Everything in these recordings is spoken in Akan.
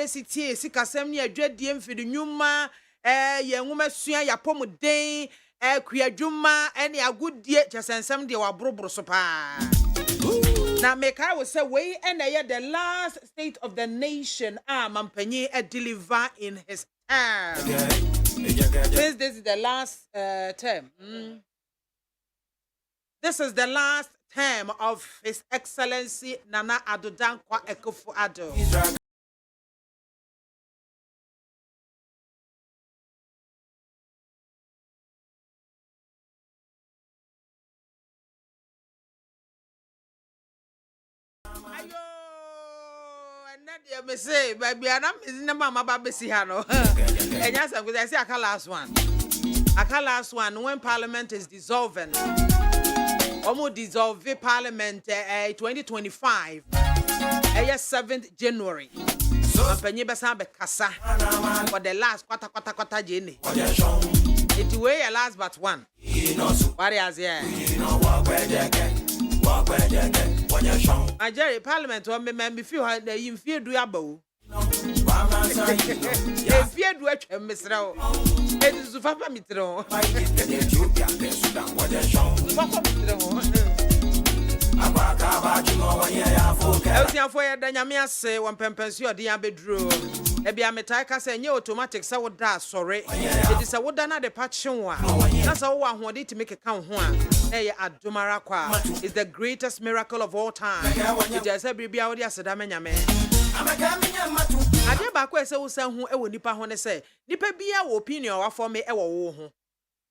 City, Sikasem near Dredim for the Numa, young woman, Sua, Yapomudane, Kriajuma, any a good dear, just and some dear Brobro Sopa. Now, make I will say, way and I the last state of the nation, Mampenye, deliver in his term. This is the last term. This is the last term of His Excellency Nana Addo Dankwa Akufo-Addo. Me say, baby, I'm in the mama baby Sihano. And yes, because I say I last one. I last one when Parliament is dissolving. Almost dissolve Parliament 2025. 7th January. I'm penny besambe kasa for the last quarter Jenny. It way a last but one. What is here? My Jerry Parliament will me feel that you fear do abo. If fear do it, Mr. It is to Papa Mitro. I for your Danyamia say one pempensio diabedro. Ebiametaka say new automatic so da sorry. It is a woodana de patchon. That's all one who did to make a count one. Hey, Adumarakwa is the greatest miracle of all time. It is every Biadia Sadamania man. Adia Bakwe say, who ever nipa hone say, Nipa Bia opinion for me ever wo.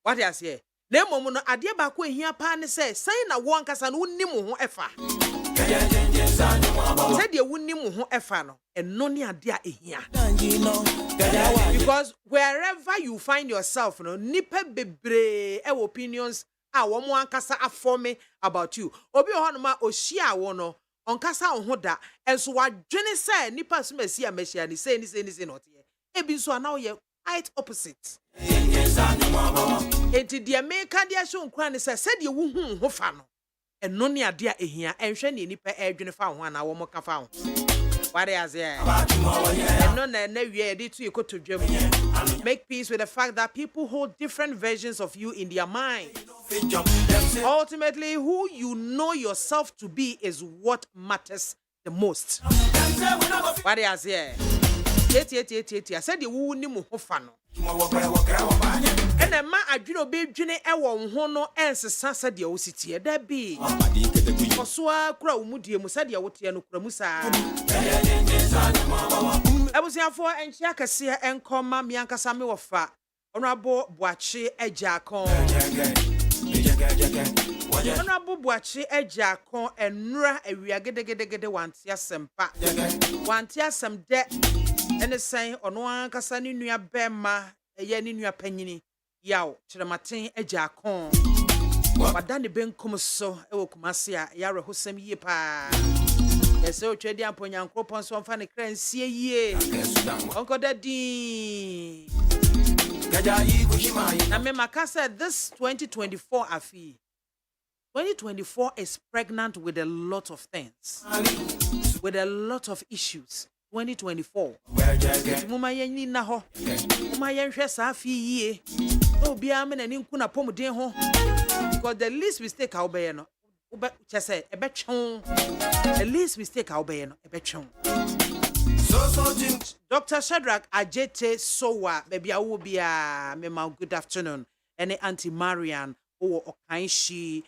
What I say? Nemo no Adia Bakwe here pan say, saying a one casan unimu efa. Said you wunimu efano, and none adia here. Because wherever you find yourself, no nipa bebre opinions. One more kasa afome about you. Obi honoma oshia wono on kasa onhoda and so what Jenny say nipa sumesi ameshia ni say not here. Ebi so now ye quite opposite. Enti dia meka dia show nkran ni say said ye wo hu ho fa no. Eno ne ade a ehia enhwe ne nipa edwene fa ho na wo mo ka fa ho. What is here? Eno na na wie dey to ikoto dwam. Make peace with the fact that people hold different versions of you in their mind. Ultimately, who you know yourself to be is what matters the most. What is here? I said you won't need more fun. And a man I do be Jenny Ewan Hono and Sassa de Ocity. There be Oswa Crow Mudi Musadia Wotiano Kramusa. I was here for and Shaka see and call Mamma Sami of Fa. Honorable Boachi Ejakon. Honorable Boachi Ejakon and Nura a reagade one tia sempa. One tia some debt. And the saying on one Casani Nua Bema, a Yenny Nua Penny, Yao, Chiramatin Ejakon. But Danny Ben Comoso, Ewokumasia, Yara Husem Yepa. Yes, so trading upon young coupons on funny crane, see ye. Uncle Daddy. I mean, Makasa, this 2024 Afi. 2024 is pregnant with a lot of things, with a lot of issues. 2024. Muma yenni na ho. Muma yenhwe sa afi yie. No bia me na ni nkuna pomuden ho. Because the least mistake I obey no. Ube chese ebe twon. The least mistake I obey no ebe twon. Dr. Shadrach Ajete Sowa, baby awo bia mema good afternoon. Any Auntie Marian o Okanshi,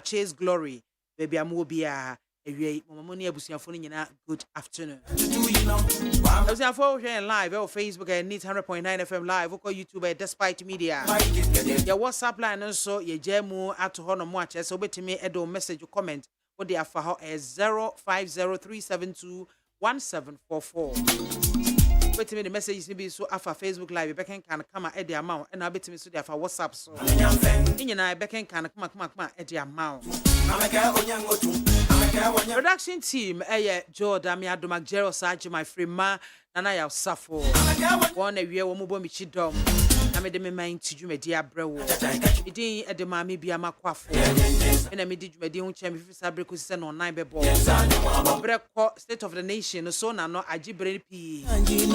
Chase Glory, baby amu bia good afternoon. I was live on Facebook and Needs 100.9 FM live. Okay, YouTube Despite Media. Your WhatsApp line also your jemu at Hono Mwatch. So bet me a message or comment. What they are for how is 0503721744. Wait me the message be so after Facebook live. Back can come at the amount and I bet me so they are for WhatsApp. So in I back can come at the amount. Production team, Jordan, me Adomak Jero Saji, my free ma, Nana Safo. One a year, Womo Michidom. I'm mede me man ti dwumadi abrewo edin ede MAAME BIAMAH AKWAFO ena me di dwumadi ho kyem fi sabre ko sise no 9 bebo breko state of the nation no Sona no agibre pi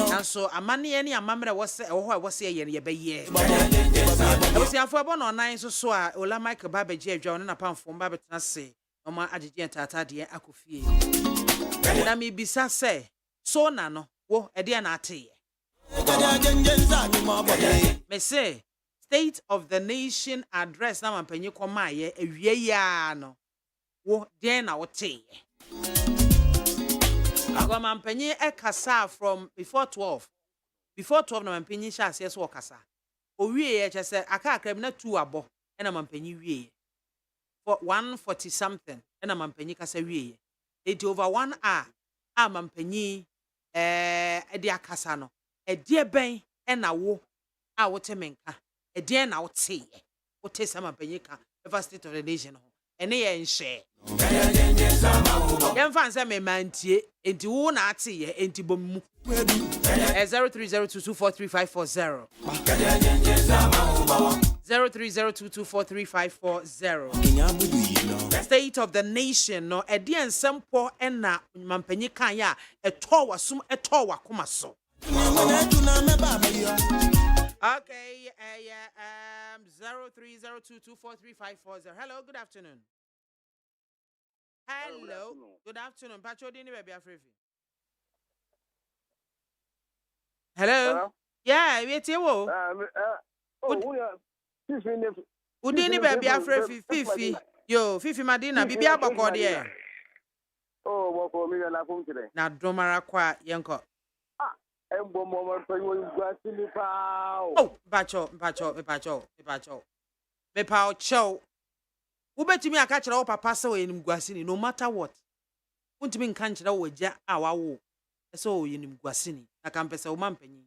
nanso amane ne amamre wose ho wose ye ne ye beye abosiafo abo no 9 so a ola Michael Babaji adwa no na pamfo mba betena se oma agege ntata de akofie na me bisa se Sona no wo ede na ate me say state of the nation address na mampanyi komaye awie ya no wo den na wote agwa mampanyi ekasa from before 12 na mampanyi sha ase so okasa owie ye chese aka akram na 2 abo na mampanyi wie for 140 something na mampanyi kasa wie it over 1 hour a mampanyi edi akasa no edie ben na wo a wote menka edie na wote sama panyika ever state of the nation ho ene ye nhye yemfa nse me mantie enti wo na ate ye enti bomu 0302243540 0302243540 state of the nation no edie nsempo na mampanyika ya eto wasum eto wakoma so. Okay, 0302243540. Hello, good afternoon. Hello, good afternoon. Pacho dini baby afrefi. Hello. Yeah, we tie wo. Udini baby afrefi Fifi. Yo, Fifi Madina bibi abako de. Oh, boko mi na kumtire. Na domara kwa yenko. Oh, Pacho. Me Pacho. Ubetimi aka kire wo papa se oyenim guasini no matter what. Untimi nka nkire wo gya a wawo. Ese oyenim guasini. Aka mpese wo mampanyi.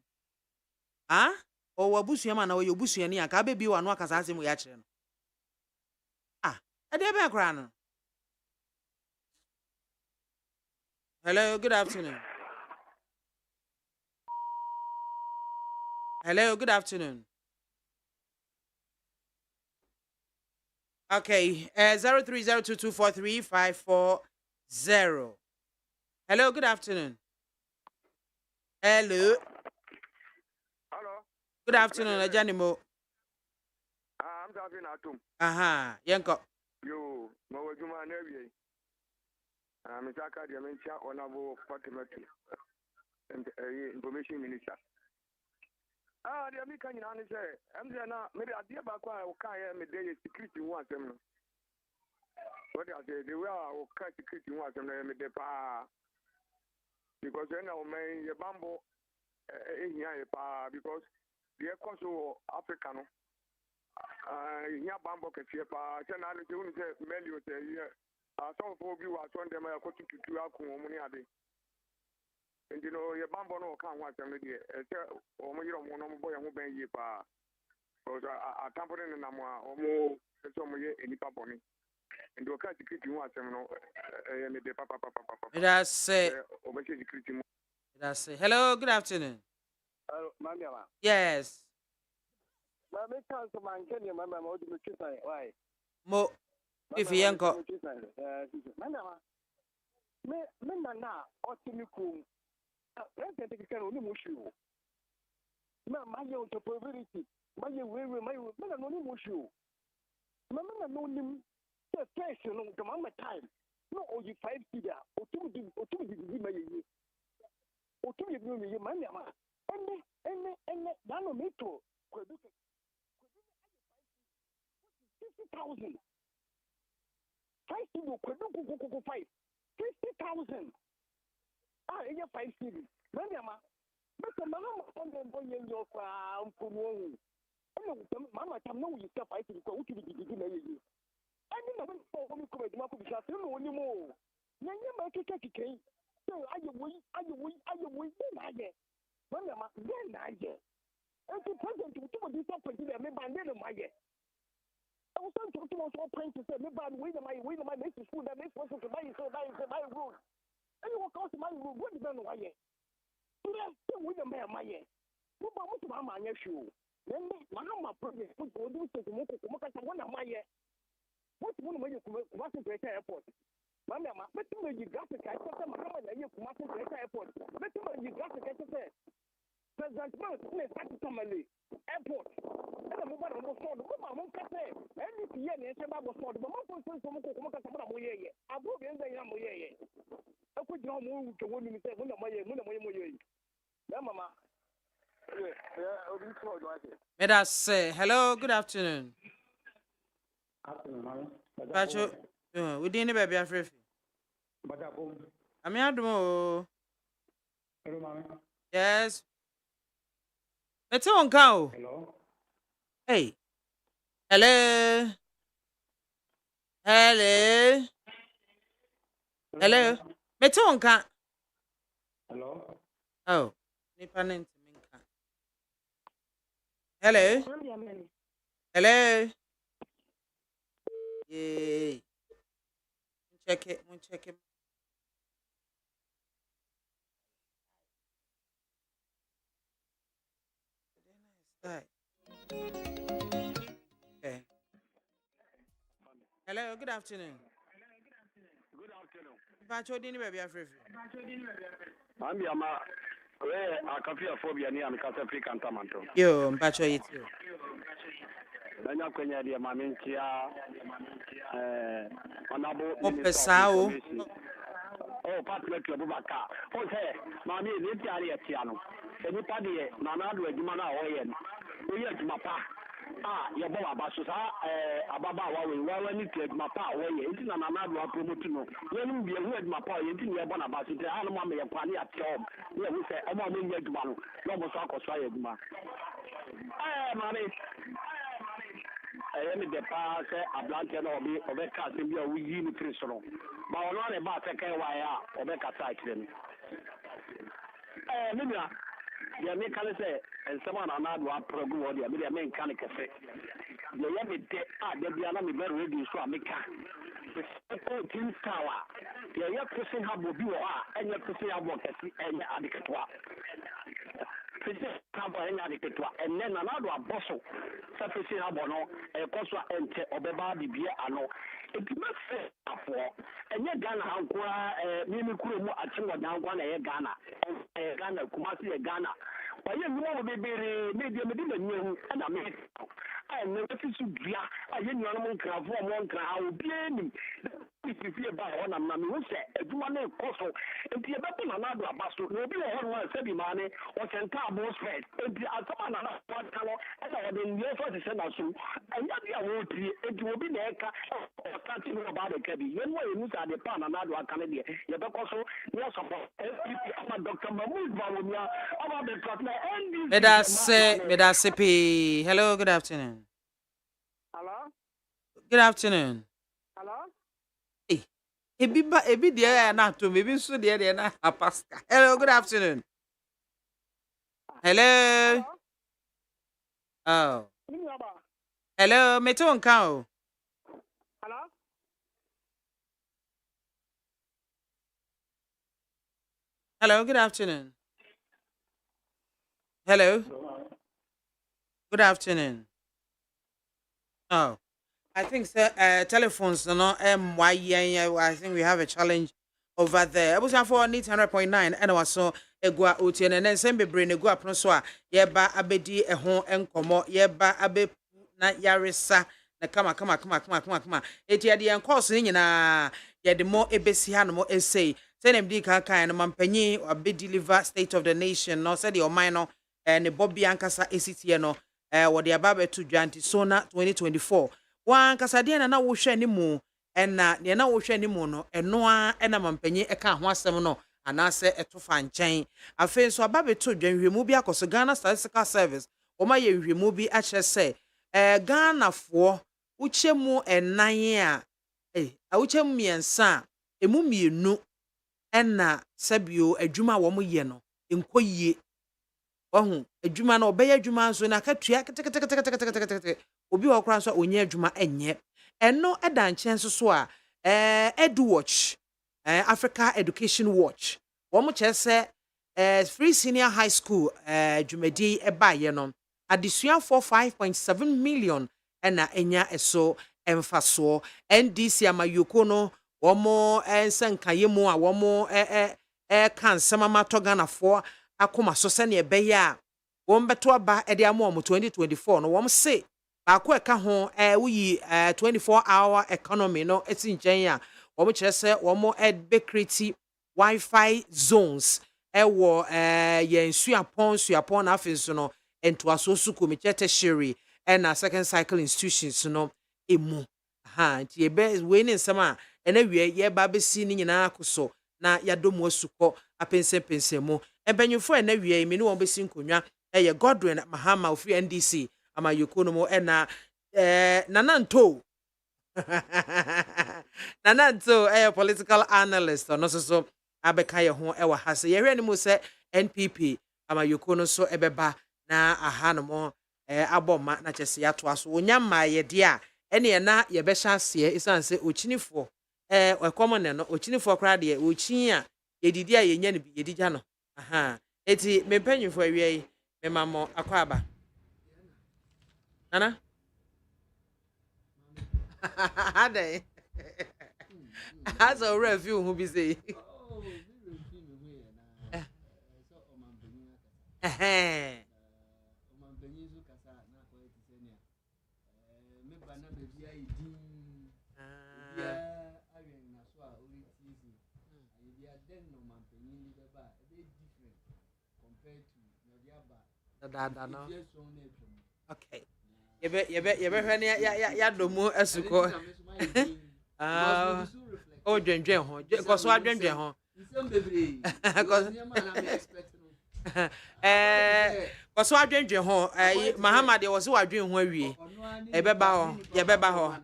Ah? O wabusua ma na wo yobusua ni aka bebi wano aka sa asem ya kire no. Ah, e de be kra no. Hello, good afternoon. Hello, good afternoon. Okay, 0302243540. Hello, good afternoon. Hello. Hello. Good afternoon, Ajanimo. I'm talking atum. Aha, yanko. Yo, mawajuma nevi. Mitaka dia mencha onabo Fatimatu. And information minister. Dia mi kan nyina ne say am say na me dia ade ba kwa o kan ya me dey security one asem no. What I say the way o kan security one asem na me dey pa because na o men ye bambo ehia ye pa because the cost of Africa no ehia bambo ke tie pa say na le say unu say melio say ye some for bi wa so ndem ya ko tutu akun o mu ni ade. And you know, your bamboo no can't watch them. Or more boy and ben ye pa. Because I tampering in Namwa or more some year any paponi. And you can't keep you watch them. And the papa. That's say. That's say. Hello, good afternoon. Mama. Yes. Mamma can't so man can you, Mamma, what do you say? Why? Mo. If you ain't got. Mama. Me na otimiku. President can only mushu. My poverty. My way, my only mushu. Mamma no him. The person on the mama time. No, or you 5 figure, or 2 my year. Or 2 years, you man, and Dano Metro. 50,000. 5 people, 50,000. In your 5 cities. Mama, but the mama on the boy in your farm for one. Mama, I know you step 5 to go to the beginning. I didn't know when you come to my shop anymore. Then you make a cake. So are you wait, then Mama, then I get. And the president to do this up and maybe I never my yet. I was trying to do all point to say, maybe I'm waiting my next school that makes person to buy road. And you walk out to my room, what is done why yet? So that's still with the man, my yet. What about my shoe? Mahama project put to do so to one of my year. What one way you come to Greater Airport? Mamma, but you graphic, I thought Mahama, you come to Greater Airport. But you graphic, I said, President Trump, family, airport. And I'm about to afford the woman, cafe, and if you hear me, I'm about to afford the woman from Moye. I broke in the Yamoye. I could not move to one minute, one of my Mama. Let us say hello, good afternoon. Pacho, we didn't baby afraid. I'm here. Yes. Let's on cow. Hey. Hello. Hello. Hello. Let's on cow. Hello. Oh. Nipanent. Hello. Hello. Yay. Check it. Check it. Okay. Hello. Good afternoon. Good afternoon. Pacho didn't baby afraid. I'm BIAMAH. Where AKWAFO and Casafi Cantamanto. Yo, Pacho it. Nanya kwenye dia mamintia honorable Opesao. Oh, partner to Abubakar. Okay, Mammy, live there, Tiano. Anybody, Nanado, Jumana, Oyen. We are Mapa. Your Boba Basusa, Ababa, we need to Mapa, Oyen, and Nanado Promotino. When we are with Mapa, you didn't have one about it. I don't want me a panny at home. We say, I'm on the Yagman, no Mosako Sayagma. Mammy. I am the past, a blanket or me, or the cat in your wee nutritional. But I'm not about to care why I or the cat cycling. Mina, the American say, and someone another one program or the American mechanic effect. The Yami de the Alami very ready to America. The Team Tower, the young person have will be and your person have work and adequate. And then another apostle, surface abono, a costa ente obeba di bia ano. It must say for and yet Ghana Hankwa, Mimikuru, Achimba Dankwan, a Ghana, and Ghana, Kumasi, Ghana. But you know, maybe a million and a minute. I never to Bia, I didn't know one crowd, blame if you feel about one of them, who said, if you want to cost, if you have another apostle, maybe a one said money or can tell most fed. If you are someone one color, and I have been here for the Sena soon, and yet you will be, it will be there, or something about the cabby. When we look at the pan, another Canadian, you have also, yes, Dr. Mahmoud Bawumia, about the partner, and Medasipi. Hello, good afternoon. Hello? Good afternoon. Hello? Ebi dear not to maybe so dear na pasca. Hello, good afternoon. Hello. Oh. Hello, Meton cow. Hello? Hello, good afternoon. Hello. Good afternoon. Oh. I think telephones no I think we have a challenge over there. I was for 800.9 and also egua otien and then same be brain egua pno so a yeba abedi ehon enkomo yeba abe na yaresa na kama eti ade en course ni nyina ye de mo ebesi ha no mo essay say dem di kan no mampanyi abedi deliver state of the nation no say the oman no ne Bobby ankasa esitie no wo de ababe to dwanti Sona 2024 wan kasade na wo hwe ni mu enna ne na wo hwe ni mu no eno a na mampanyi eka ho asem no anase etofa nchen afen so ababe to dwanhwemu bi akoso Ghana Statistical Service o ma ye hwemu bi a kire se Ghana fo uchemu enan a uchemu miensa emu mienu enna sabio adwuma wo mo ye no enkoyie ohu adwuma na obeye adwuma nso na katua ketekete obi wo kra nso onye adwuma enye eno eda nchen so a EduWatch Africa Education Watch wo mo kire se Free Senior High School dwumadi eba ye no adesua for 5.7 million ena enya eso emfaso NDC amayoko no womo ensankaye mu a womo kan samama togana for akoma so se ne ebeye a wom beto aba e de amo 2024 no wom se ba ko eka ho wuyi 24-hour economy no eti nchen a wom kire se wom create Wi-Fi zones ewo yen suapon na afenso no ento asosu komichete shiri na second cycle institutions no emu nti ebe we ne nsema ena wie ye ba besi ni nyina akoso na yadomu asuko apense mu ebanyufo ena wie me ne won besi nkonwa ye Godwin Mahama ofri NDC amayoko no mo ena nananto nananto political analyst no so abeka ye ho ewa hase ye hwe ne mu se NPP amayoko no so ebeba na aha no mo aboma na chese ya to aso onyama ye de a ene na ye be hyase isanse ochinifo common ne no ochinifo kra de ochin a yedidi a yenya ne bi yedigya no aha eti mempanyufo awie me mamo akwaba nana ade has a review who be say no. Okay. Yebe hwene ya domu asuko. O dwendwen ho. Ko so adwendwen ho. Ko so adwendwen ho. Muhammad ye wo se wadwen ho awie. Ebeba ho. Yebeba ho.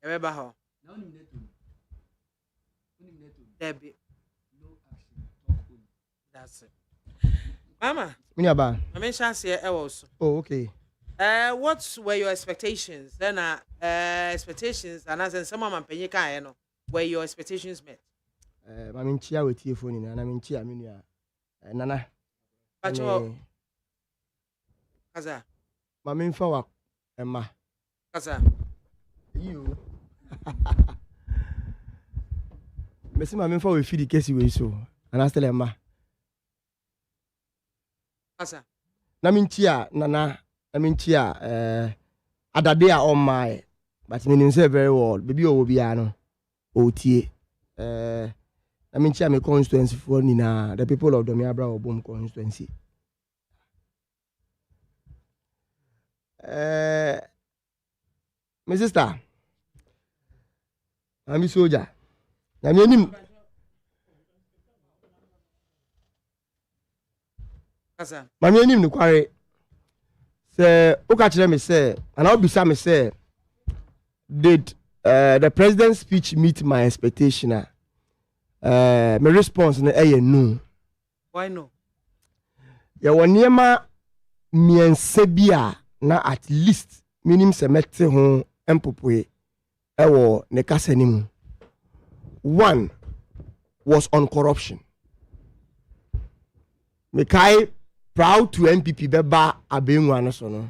Ebeba ho. Debbie. That's it. Mama. Minyaba. I chance here also. Oh, okay. What were your expectations? Then expectations and as some man penye kai no. Were your expectations met? Mami nchia wetie phone na mami nchia minia. Nana. Pacho. Kaza. Mami mfa wa Emma. Kaza. You. Mesi mami mfa we feed kesi we so. Ana still Emma. Kaza. Na minchia nana minchia adade a on my but meaning say very well baby o bi ano o tie na minchia me constituency for nina the people of Domiabra Obom constituency my sister I'm a soldier na me nim Mami enim ni kware say oka kire me say and I obisa me say did the president's speech meet my expectation my response na no. Why no? Ya woniema miense bia na at least minim se mette ho empopoe ewo ne kasanimu. One was on corruption. Mekai proud to MPP beba abenwa no so no.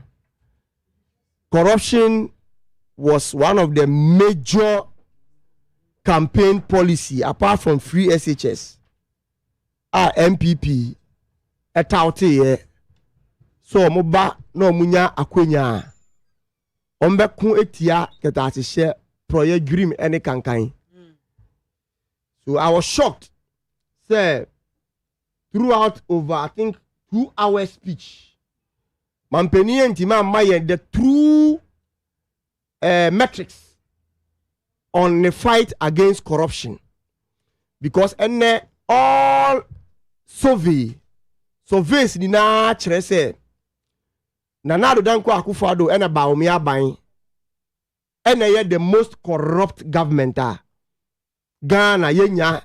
Corruption was one of the major campaign policy apart from free SHS. MPP etaute so moba no munya akwenya ombeku etia ketati she project grim any kankan. So I was shocked. Say throughout over I think 2 hours speech mampeni entima maye the true metrics on the fight against corruption because all surveys ni na kire say Nana Danko Akufo-Addo ena Baomi aban ena the most corrupt government Ghana yenya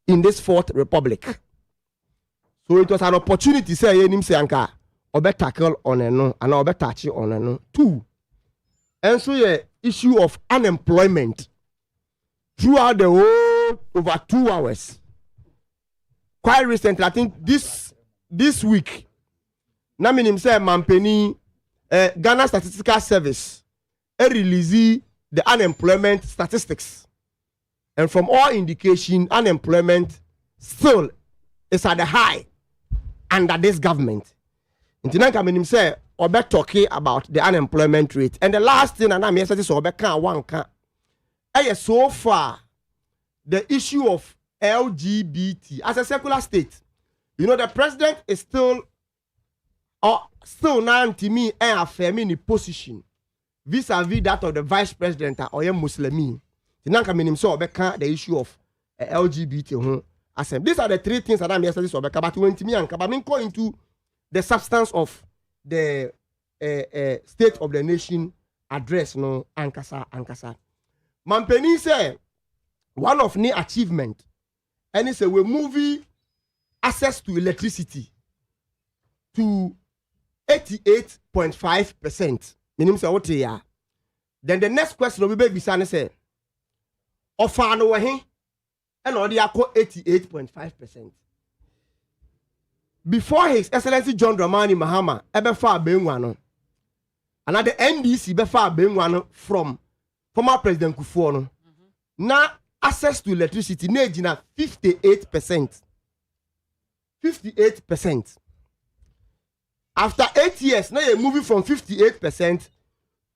in this fourth republic. So it was an opportunity say yenim say anka obe tackle on eno and obe touch on eno. Two. And so the issue of unemployment throughout the whole over 2 hours. Quite recently, I think this week, na minim say mampeni Ghana Statistical Service release the unemployment statistics, and from all indication unemployment still is at the high under this government. Intinanka minim say obe talking about the unemployment rate, and the last thing and I'm yesterday so obe kan one kan so far the issue of LGBT as a secular state. You know, the president is still now to me affirming the position vis-a-vis that of the vice president or a Muslimi. The issue of LGBT. These are the three things that I'm yesterday so but when to me and Kabaming go into the substance of the State of the Nation address no Ankasa. Mampeni say one of the achievement and it's a we movie access to electricity to 88.5%. Meaning say what ya. Then the next question will be bisane say offer no we and all the 88.5%. Before His Excellency John Dramani Mahama ebe fa benwa no. And at the NDC be fa benwa no from former President Kufuor no. Now access to electricity na gina 58%. 58%. After 8 years, now you're moving from 58%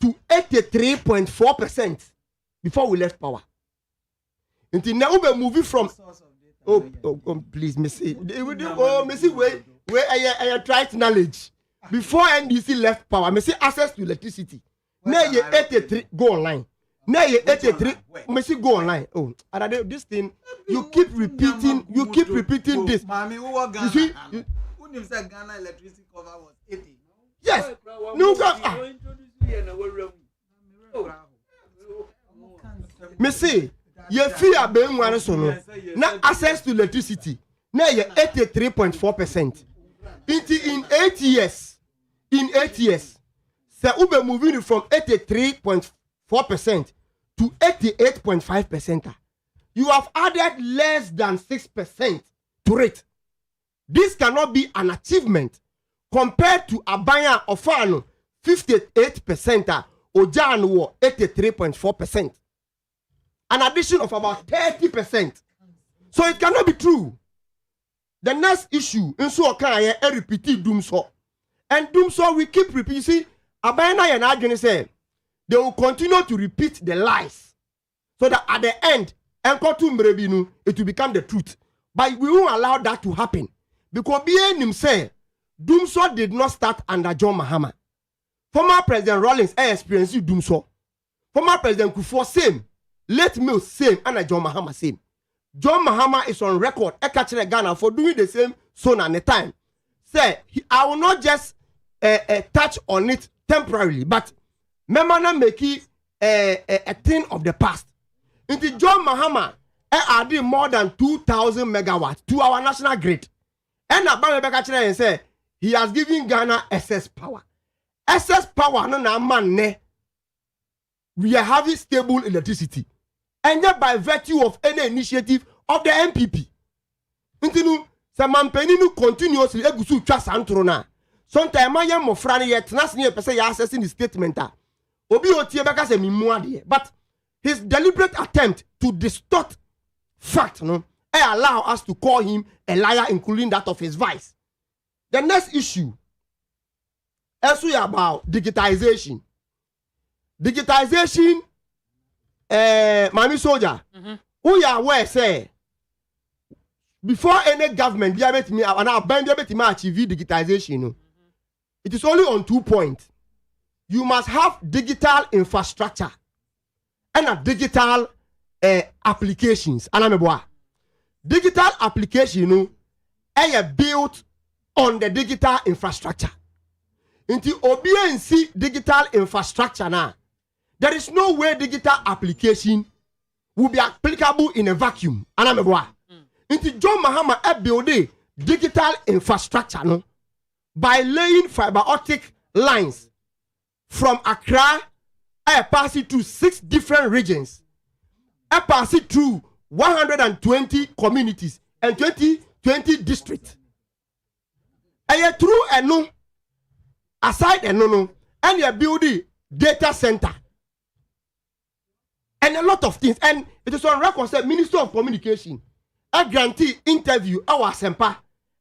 to 83.4% before we left power. Until now we're moving from please, Missy. Missy, where I tried knowledge. Before NDC left power, Missy access to electricity. Now you're 83, go online. Now you're 83, Missy go online. Oh, this thing, you keep repeating this. You see, you said Ghana electricity cover was 80. Yes. No, Missy, you fear being one so now access to electricity. Now you're 83.4%. In 8 years, so Ube moving from 83.4% to 88.5%. You have added less than 6% to it. This cannot be an achievement compared to Abaya Ofano 58%, Ojano 83.4%. An addition of about 30%. So it cannot be true. The next issue in so can I repeat Doomso. And Doomso we keep repeating. You see, Abaya and Adrian say they will continue to repeat the lies. So that at the end, it will become the truth. But we won't allow that to happen. Because being himself, Doomso did not start under John Mahama. Former President Rawlings experienced Doomso. Former President Kufuor same. Late Mills same and John Mahama same. John Mahama is on record Ekachere Ghana for doing the same Sona at the time. Say, I will not just touch on it temporarily, but Memana make it a thing of the past. Into John Mahama added more than 2,000 megawatts to our national grid. And Abba say he has given Ghana excess power. Excess power no na man ne. We are having stable electricity. And yet by virtue of any initiative of the MPP. Intinu sa mampeni nu continuously egusu twa santrona. Sometimes I am mofrani yet nasni person ya accessing the statement. Obi otie beka se mimu ade. But his deliberate attempt to distort fact no allow us to call him a liar, including that of his vice. The next issue is about digitization. Digitization, Mami Soldier, who are aware say before any government be able to achieve digitization, it is only on 2 points. You must have digital infrastructure and a digital applications. Digital application are built on the digital infrastructure. Into OBNC digital infrastructure now, there is no way digital application will be applicable in a vacuum. Into John Mahama building digital infrastructure no, by laying fiber optic lines from Accra, pass it to 6 different regions. Pass it through 120 communities and 20 districts. Through aside and no and you build the data center and a lot of things, and it is on record said Minister of Communication a grantee interview our sempa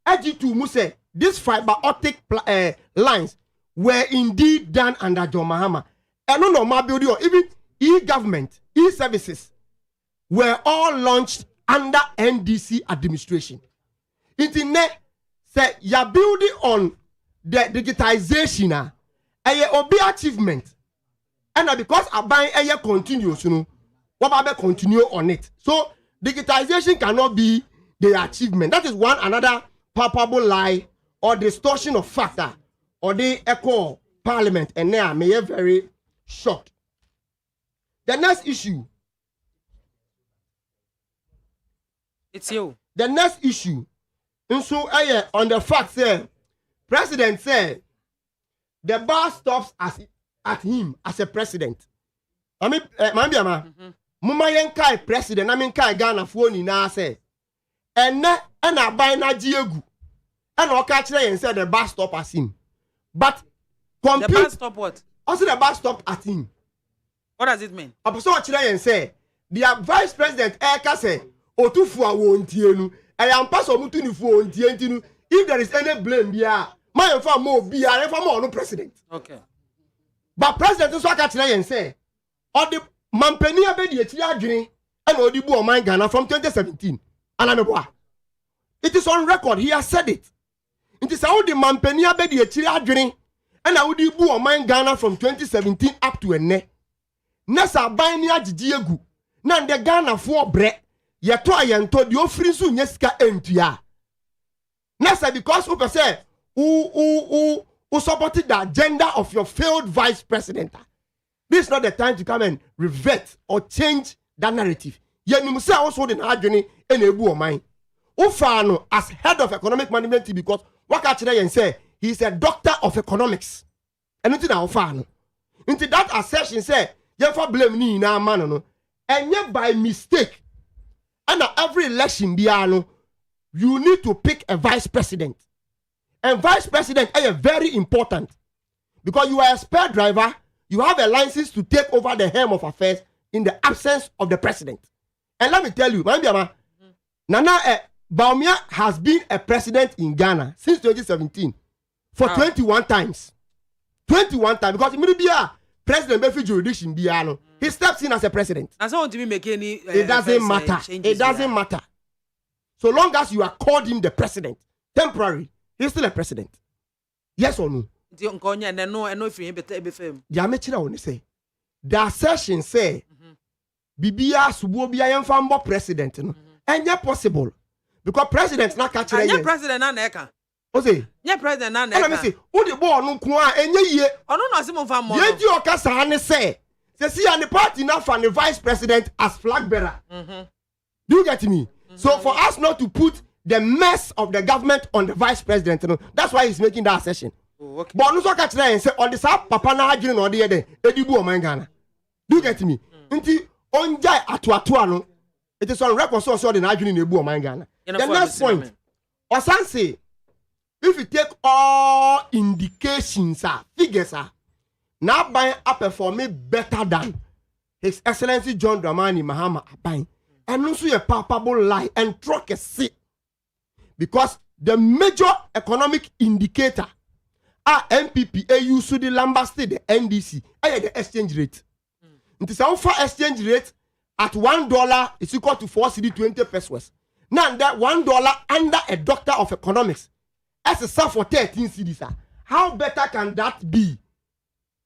AG2 Muse these fiber optic lines were indeed done under John Mahama. And no my building or even e-government, e-services were all launched under NDC administration. Internet say ya building on the digitization a obi achievement. And because I buy a continuous, what continue on it. So digitization cannot be the achievement. That is one another palpable lie or distortion of factor or the echo parliament, and now may be very shocked. The next issue. It's you. The next issue. And so on the fact say, President said the bar stops at him as a president. I mean, BIAMAH, Muma yenkai president, I mean kai Ghana phone na say. And I buy na jiegu. And I'll catch them and say the bar stop at him. But the bar stop what? Also the bar stop at him. What does it mean? I saw and say the vice president Eka say Otufu won't tienu. I am pass on mutuni for tienu. If there is any blame, yeah, my farm more be a no president. Okay. But president is what and say or the Mampenia be the Chiadri and Odibu or my Ghana from 2017. And it is on record, he has said it. It is how the Mampenia be the Chiadri and Odibu or my Ghana from 2017 up to a ne. Nessa Bainia Diegu. Nan the Ghana for bread. Yeto ayento di offering su nyeska entua. Nessa because who say who supported the agenda of your failed vice president. This is not the time to come and revert or change that narrative. Yenum say also the adwene enebu o man. Ufano as head of economic management team because what actually and say he is a doctor of economics. And nothing na ufano. Into that assertion say you for blame ni na man no. And yet by mistake. And every election biano you need to pick a vice president. And vice president is very important because you are a spare driver. You have a license to take over the helm of affairs in the absence of the president. And let me tell you, BIAMAH, Nana Bawumia has been a president in Ghana since 2017 for 21 times. 21 times because immediately president Befi jurisdiction biano. He steps in as a president. I don't want to make any. It doesn't matter. It doesn't matter. So long as you are called him the president, temporary, he's still a president. Yes or no? The assertion say, Bibia Subobia Yamfambo president, and yet possible because presidents not catching a president and Eka. Ose, yeah, president and let me see, who the boy no kwa and ye, or no, Simon Fammo. Yet your Casane say, see, and the party now for the vice president as flag bearer. Do you get me? So for us not to put the mess of the government on the vice president, that's why he's making that assertion. Okay. But no so catch and say, on the sap, Papa na hajin or the other, Edibu or Mangana. Do you get me? Until onjai atuano, it is on record so the hajin in Ebu or Mangana. The next point, Osan say, if you take all indications, figures, now buying up for me better than His Excellency John Dramani Mahama Abang. And also a palpable lie and truck a seat. Because the major economic indicator are MPP, AU, Sudi, Lambasti, the NDC, and the exchange rate. It is how far exchange rate at $1 is equal to 4 CD 20 pesos. Now that $1 under a doctor of economics as a sum for 13 CDs. How better can that be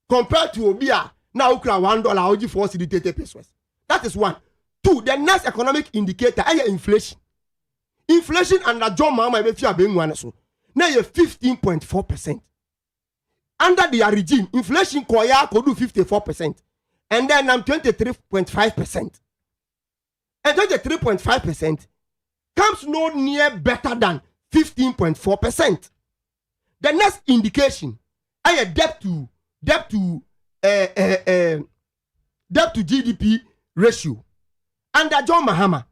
compared to Obia now $1 OG 4 CD 20 pesos? That is one. Two, the next economic indicator is inflation. Inflation under John Mahama now you 15.4%. Under their regime, inflation could do 54%. And then I'm 23.5%. And 23.5% comes no near better than 15.4%. The next indication is a debt to GDP ratio. Under John Mahama,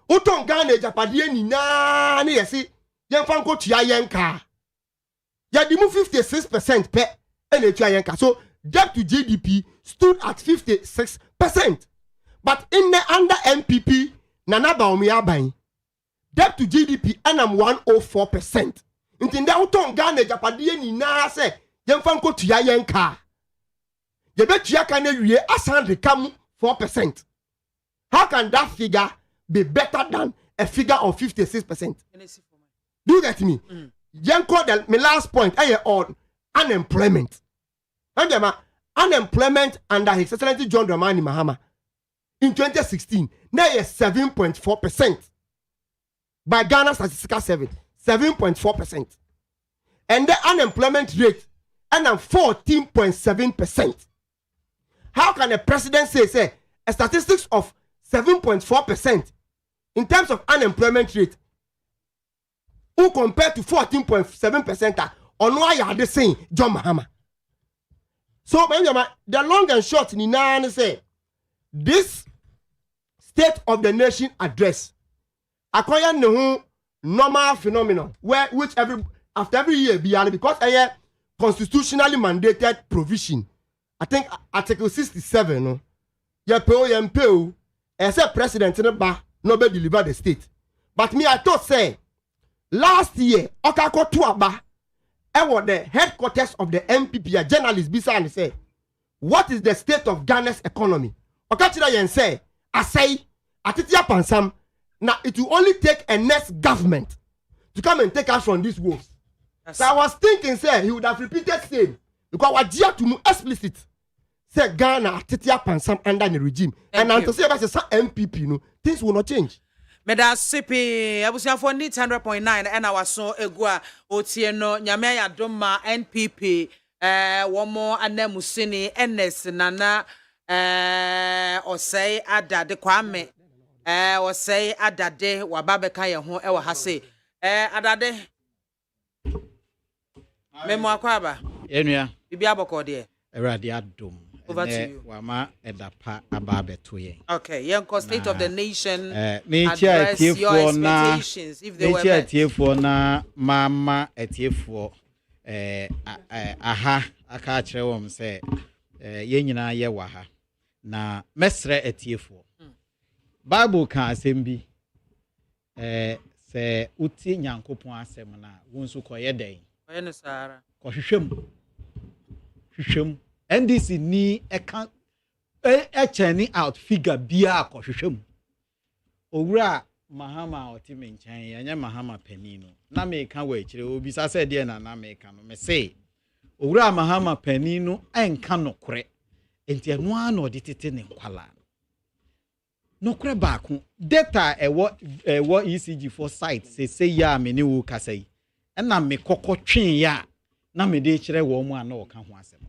Uton Ghana Japadie ni na ni yesi yenfanko tua yenka. Ya di mu 56% pe So debt to GDP stood at 56%. But in the under MPP, Nana Baumi Abai, debt to GDP enam 104%. Intin da uton Ghana Japadie ni na se yemfa nko tuya yenka. Yebe tuya ka na wie asan de kam 4%. How can that figure be better than a figure of 56%? Do you get me? Yenko my last point on unemployment. Unemployment under His Excellency John Dramani Mahama in 2016 now is 7.4%. By Ghana Statistical Service, 7.4%. And the unemployment rate and 14.7%. How can a president say a statistics of 7.4% in terms of unemployment rate who compared to 14.7% on why you are the same John Mahama? So the long and short ni say this State of the Nation address acquire no normal phenomenon which after every year because a constitutionally mandated provision. I think Article 67 no you as a president nobody deliver the state. But me I thought say last year okako tuaba the headquarters of the MPP, a journalist bisa and say, what is the state of Ghana's economy? Okachira yen say, I say, atitia pansam, now it will only take a next government to come and take us from these wolves. So I was thinking, say, he would have repeated same. Because what Jia to explicit. Say Ghana atitia pansam under the regime. And to say about the MPP, things will not change. Meda sipi abusiafo ni 100.9 and our so egua otie no nyame ya doma NPP womo anemusini NS nana osei adade kwame osei adade wababeka ye ho e wa hase adade memo akwaba enua bibi aboko de erade adom wama edapa ababeto yen. Okay, yenko State of the Nation address your expectations if they were etiefo na mama etiefo aha aka kire wom se yen nyina ye wa ha na mesre etiefo Bible kan asem bi se uti nyankopon asem na wonsu koye den oye no sara ko hwehwem NDC ni churning out figure bia akohwehwem owura Mahama otime nchan yanya Mahama panino na me ka wa akire obi sa se de na me ka no me say owura Mahama panino enka nokore enti eno a no de tete ne nkwala nokore baako data ewo ECG for site se ya me ne wo kasai na me kokotwen ya na me de kire wo mu ana wo ka ho asem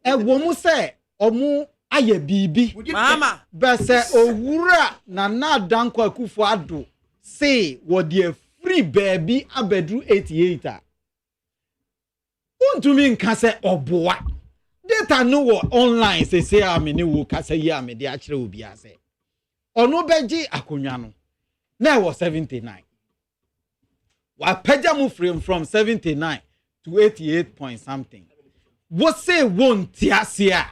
ewo say omu aye bibi mama bese owura na danko akufo ado say wo de free baby abedru 88 untumi nka se oboa data no wo online say amene wo kasa yi amede a kire obi ase ono beji akonwa no na wo 79 wa pagya mu from 79 to 88 point something. What say won tiasia?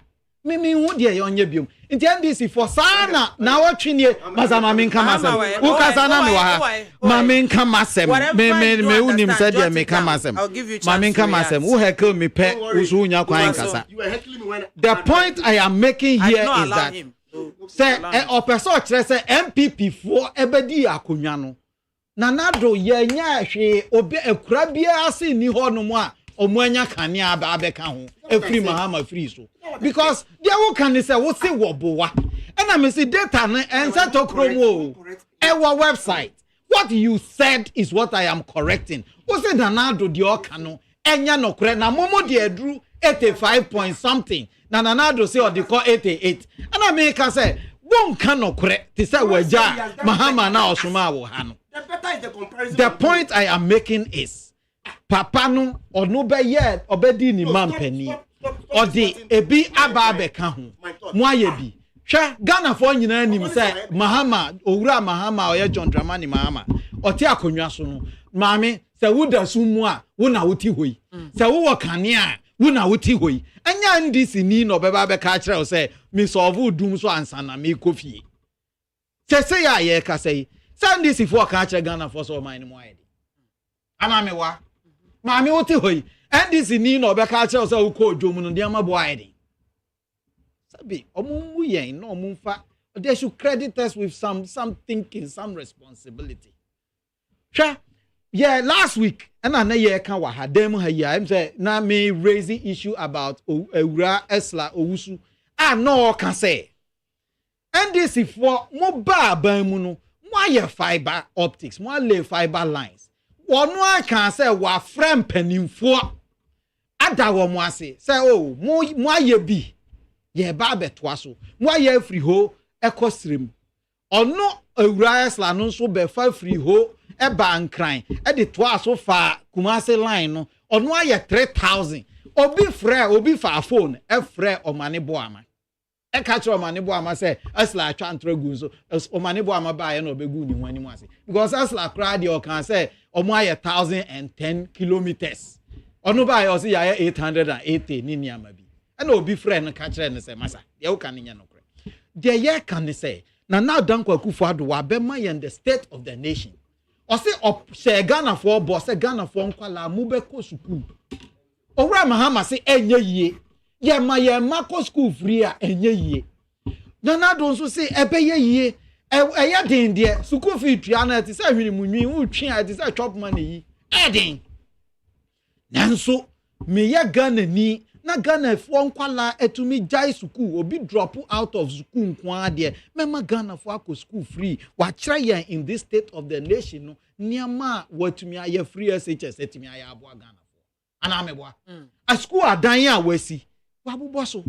Mimi hu de ye onye biom. Nti NDC for sana na watwini masama menka masem. Wo kasa na me wa ha. Ma menka masem. Me unim said de menka masem. Ma menka masem. Wo hekel me pe usu nya kwan kasa. The point I am making here is that say opeso kire say MPP for ebedi akonwa no. Nanado ye nya hwe obi ekura bia ase ni ho no mo a omuanya kane abeka ho every Mahama free so because there wo can say wo say wo bowa and I say data na ensa to kromo ewa website what you said is what I am correcting wo say Nanado de oka no enya nokre na momo de adru 85 point something na Nanado say o de call 88 and I make say won kan nokre ti say waja Mahama na osoma wo ha no. The point I am making is Papa no or no be yet obedi ni mampani or the ebi ababeka ho mo ayebi hwe Ghana for nyina nim say Mahama owura Mahama oye John Dramani Mahama oti akonwa so no maame se wuda sumu a wo na woti hoi se wo kane a wona wuti hoyi anya ndisi ni no beba be ka kire o say me solve dum so ansa na me kofie sese ya ye ka say ndisi fo ka kire Ghana for so man mo ayedi ama me wa ma me wuti hoyi ndisi ni no be ka kire o say ko odwom no de ama bo ayedi sabi omu yen no omu fa they should credit us with some thinking, some responsibility. Sure. Yeah, last week, and I know you can waha dem here. I'm say na me raise the issue about Ura Esla Owusu. I know can say. And this is for mobile bamuno, more fiber optics, more lay fiber lines. One one can say wa friend penny for. Ada wo mo say oh mo ye bi ye ba betwaso. Mo ye free ho ekostream ono Ura Esla no so be fa free ho e ban kran e de to aso fa Kumasi line no ono aye 3000 obi fa phone e frɛ Omane Boama e ka kire Omane Boama say Esla atwa antragu so Omane Boama ba ye no obegu ni hwani mu ase because Esla kra de o kan say omo aye 1010 kilometers ono ba ye o say ya 880 ni niama bi e na obi frɛ no ka kire no say masa ye wo kan nya no kre de ye kan say na now Dankwa Akufo-Addo wa be ma in the state of the nation o say Ghana for boss Ghana for nkwala mu be ko school owura mahama say enye yie ye ma ko school free a enye yie na do nso say ebe ye yie eye den de school fee tua na ti say hwini munwi utwe a ti say chop money yi edin nanso me ye Ghana ni na Ghana for nkwala etumi jai school obi drop out of school nkwa de mema Ghana for akọ school free wa kire yan in this state of the nation no niama watumi aye free SHS etumi aye abo Ghana for ana meboa a school adan ya wasi wa bobọ so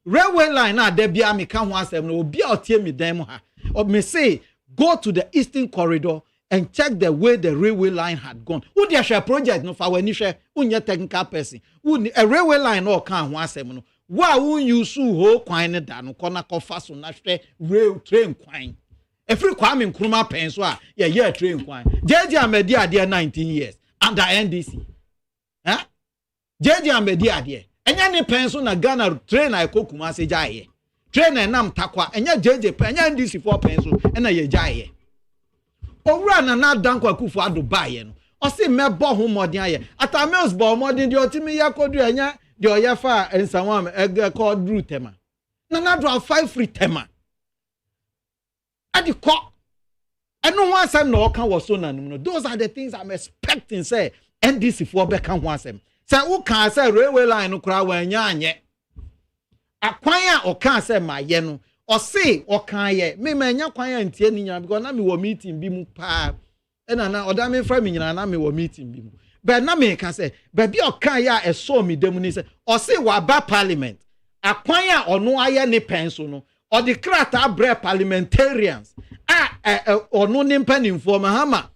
railway line na da bia me ka ho asem no obi a otie me dan mu ha or me say go to the eastern corridor and check the way the railway line had gone. Who dey share project no for when you share unye technical person. Who a railway line no kan ho asem no. Wa won use ho kwan ne da no kona kofa so na hwe rail train kwan. Every Kwame Nkrumah pen so a ye train kwan. JJ Amedi ade 19 years under NDC. Huh? JJ Amedi ade. Enya ne pen so na Ghana train I kokuma se jaye. Train na nam takwa enya JJ pen enya NDC for pen so na ye jaye. Owura na Dankwa Akufo-Addo baye no o se mebo ho modin aye atamels bo modin de otimi yakodu anya de oyefa ensanwam called root tema na do 5 free tema adi ko eno ho asem na o kan wo Sona no those are the things I'm expecting say NDC for be kan ho asem say wo kan say railway line no kura wa anya anye akwan a o kan say maye no o say o kan ye me manya kwan ya ntie ni nya because na me wo meeting bi mu pa na oda me fra me nyina na me wo meeting bi mu but na me kan say ba bi o kan ya e so me dem ni say o say wa ba parliament akwan a ono aye ne penso no o de krata bre parliamentarians ono ne mpanimfo mahama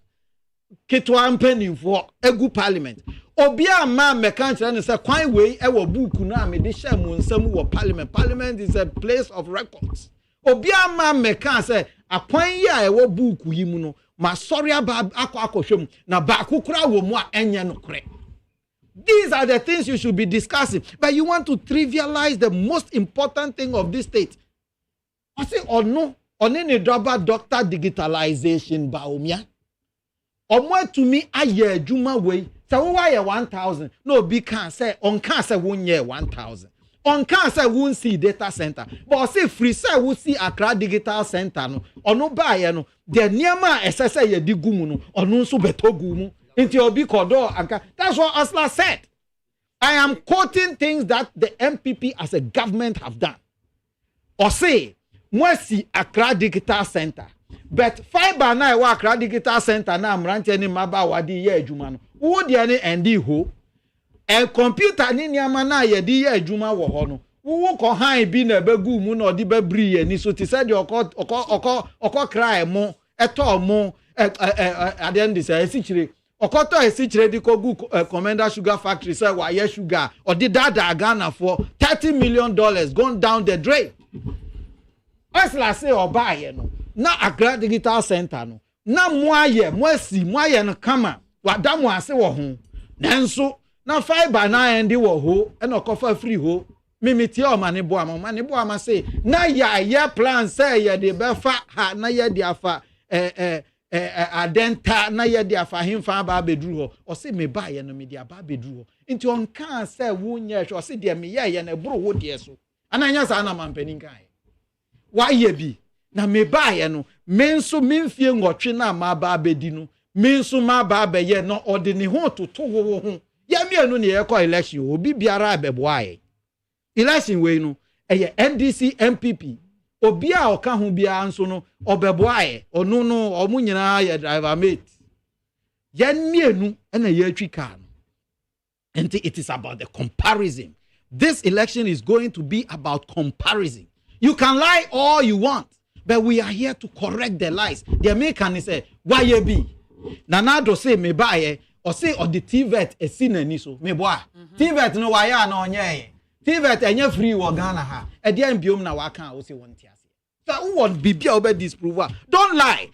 ketwa mpanimfo egu parliament obi ama meka kire ne say kwan wei e wo book na me de share mu nsam wo parliament is a place of records obi ama meka say akwan ya e wo book yi mu no ma sorry aba akohwem na ba kokura wo mu a enye no kore. These are the things you should be discussing, but you want to trivialize the most important thing of this state. I say no on any doctor digitalization ba omia omo to me aye adwuma wey say wo why 1000 no be can say on can say won year 1000 on can say won see data center but say free say wo see Accra digital center no ono ba ye no the niema esese ye digumu no ono nso betogu mu nti obi kodo anka. That's what Asla said. I am quoting things that the MPP as a government have done or say mwesi Accra digital center but fiber na wa Accra digital center na amrante ni maba wadi ye adwuma no wo de ne endi ho e computer ni niama na ye di ye adwuma wo ho no wo ko han bi na begu mu na odi babri ye ni so ti said okọ cry mo eto mo at the end this esichire okoto esichire di ko gu Commander Sugar Factory say wa ye sugar odi dada Ghana for $30 million gone down the drain. Asla say obaye no na Accra digital center no na moaye no kama wada mo ase wo ho nanso na fiber na endi wo ho e na okofa free ho mimiti o mane bo ama say na ya plan say ya de be fa ha na ya de afa adenta na ye de afa hemfa ba bedru ho o se me ba ye no me de aba bedru ho nti on kan say wo nya hwe o se de me ye na bro wo de so ananya sa na mampani kan wa ye bi na me ba ye no me nso me mfie ngotwe na ma ba bedi no me nso ma ba be ye no o de ne ho toto wo ho ye mienu ne ye ko election obi biara abebo aye election we no eye NDC MPP obi a oka ho bia nso no obebo aye onu no omu nyina ye driver mate ye mienu na ye atwi car no and it is about the comparison. This election is going to be about comparison. You can lie all you want, but we are here to correct the lies. The American say why ye be nanado say me buy or say or the TVET e sinani so me boa TVET no why ya na onye TVET enye free wo Ghana ha e dia mbiom na waka o say won tiase. So who want bibia obe disprove? Don't lie.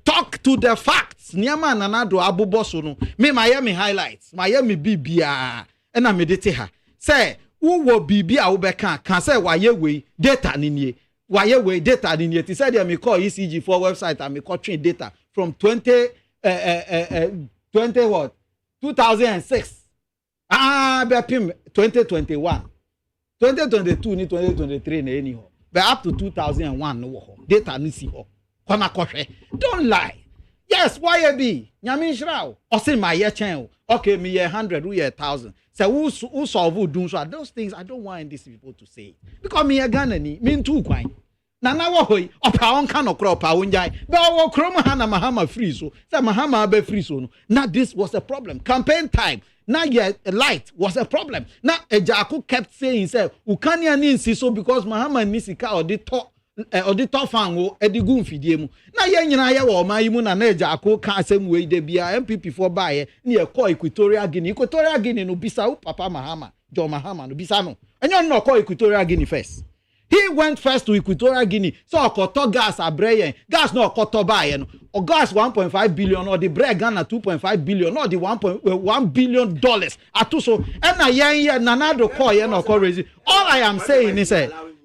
Talk to the facts. Niama nanado abobo so no. Me Miami highlights. Miami bibia e na medete ha. Say who wo bibia wo be kan say waye we data ni waye we data ni ti say dem me call ECG for website and me call train data from 20 what 2006 bepim 2021 2022 ni 2023 na eni ho but up to 2001 no ho data ni si ho kwana kohwe. Don't lie. Yes, why you be nyame nshira o say my ye chen okay me ye 100 we ye 1000 say who solve do so those things I don't want these people to say because me ye Ghana ni me ntu kwan na wo hoy opa on kan okro opa wonjai be wo krom ha na mahama free so say mahama be free so no now this was a problem campaign time now yeah light was a problem now Ejaku kept saying say ukania ni nsi so because mahama ni sika or the top fan wo edigu mfidie mu na ye nyina ye wo man yi mu na Ejaku ka asem we de bia MPP for buy na ye call Equatorial Guinea no bisa u papa mahama John Mahama no bisa no enyo no call Equatorial Guinea first. He went first to Equatorial Guinea. So okoto gas abreye. Gas no okoto buy no. Or gas 1.5 billion or the bread Ghana 2.5 billion or the 1 billion dollars. Atuso na yen nanado call yen no call raise. All I am saying is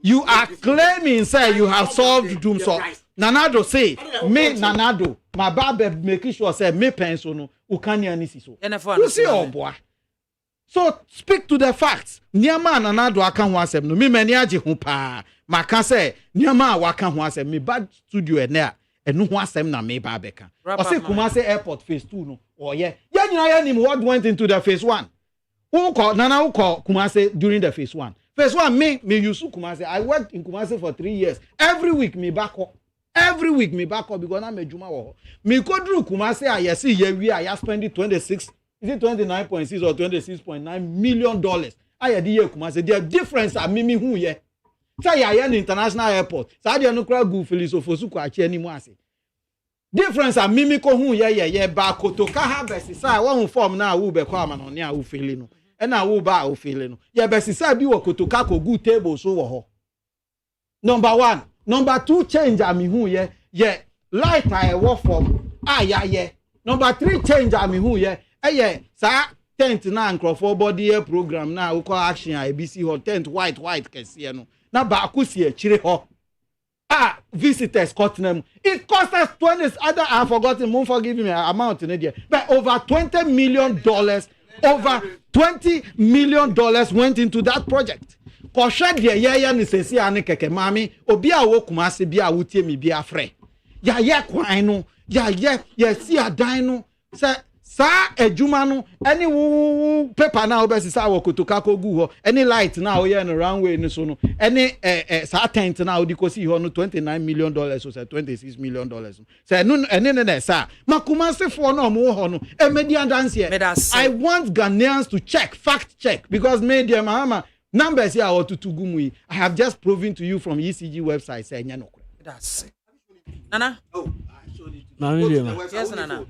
you are claiming say you have solved doom so. Nanado say me nanado my baba making sure say me penso no ukania ni so. You see boy. So speak to the facts. Niama nanado aka ho asem no me mani age ho pa. Maka say niama waka ho asem me bad studio ene a enu ho asem na me ba beka. O say Kumasi airport phase 2 no. Oh yeah. Ya nyina ya nim what went into the phase 1. Who call Kumasi during the phase 1. Phase 1 me use Kumasi. I worked in Kumasi for 3 years. Every week me back up. Because na me juma wo. Me go through Kumasi a yesi ye wi a ya spend 26 is it 29.6 or 26.9 million dollars? I had here Kumasi. The difference are mimi who ye. Say ya an international airport. Say they no kra go philosophy ko achi ani mu ase. Difference are mimi ko hu ye ba kotoka ha besisa won form na wo be kwa ama ne a wo feel no. E na wo ba wo feel no. Ye besisa bi wo kotoka ko good table so wo ho. Number 1, number 2 change ami hu ye light I work from ye. Number 3 change ami hu ye sa tent na nkrofo body program na uko action ABC ho tent white kese no na ba akusi chire ho visitors Cottenham it cost us 20 other I forgotten won't forgive me amount in there but over $20 million went into that project kosha de ye ni sesi ane keke mami obi a wo Kumasi bia wotie mi bia frɛ ya ye kwan no ya si adan no sa ejuma no any paper na obesisa wo kotoka ko gu ho any light na o ye no runway ni so no any sa tent na o di ko si ho no $29 million so say $26 million say no ene sa Kumasi for no mo ho no media dance here I want Ghanaians to fact check because media mama numbers here are to gumui I have just proven to you from ECG website say nya no that's it. Nana yes Nana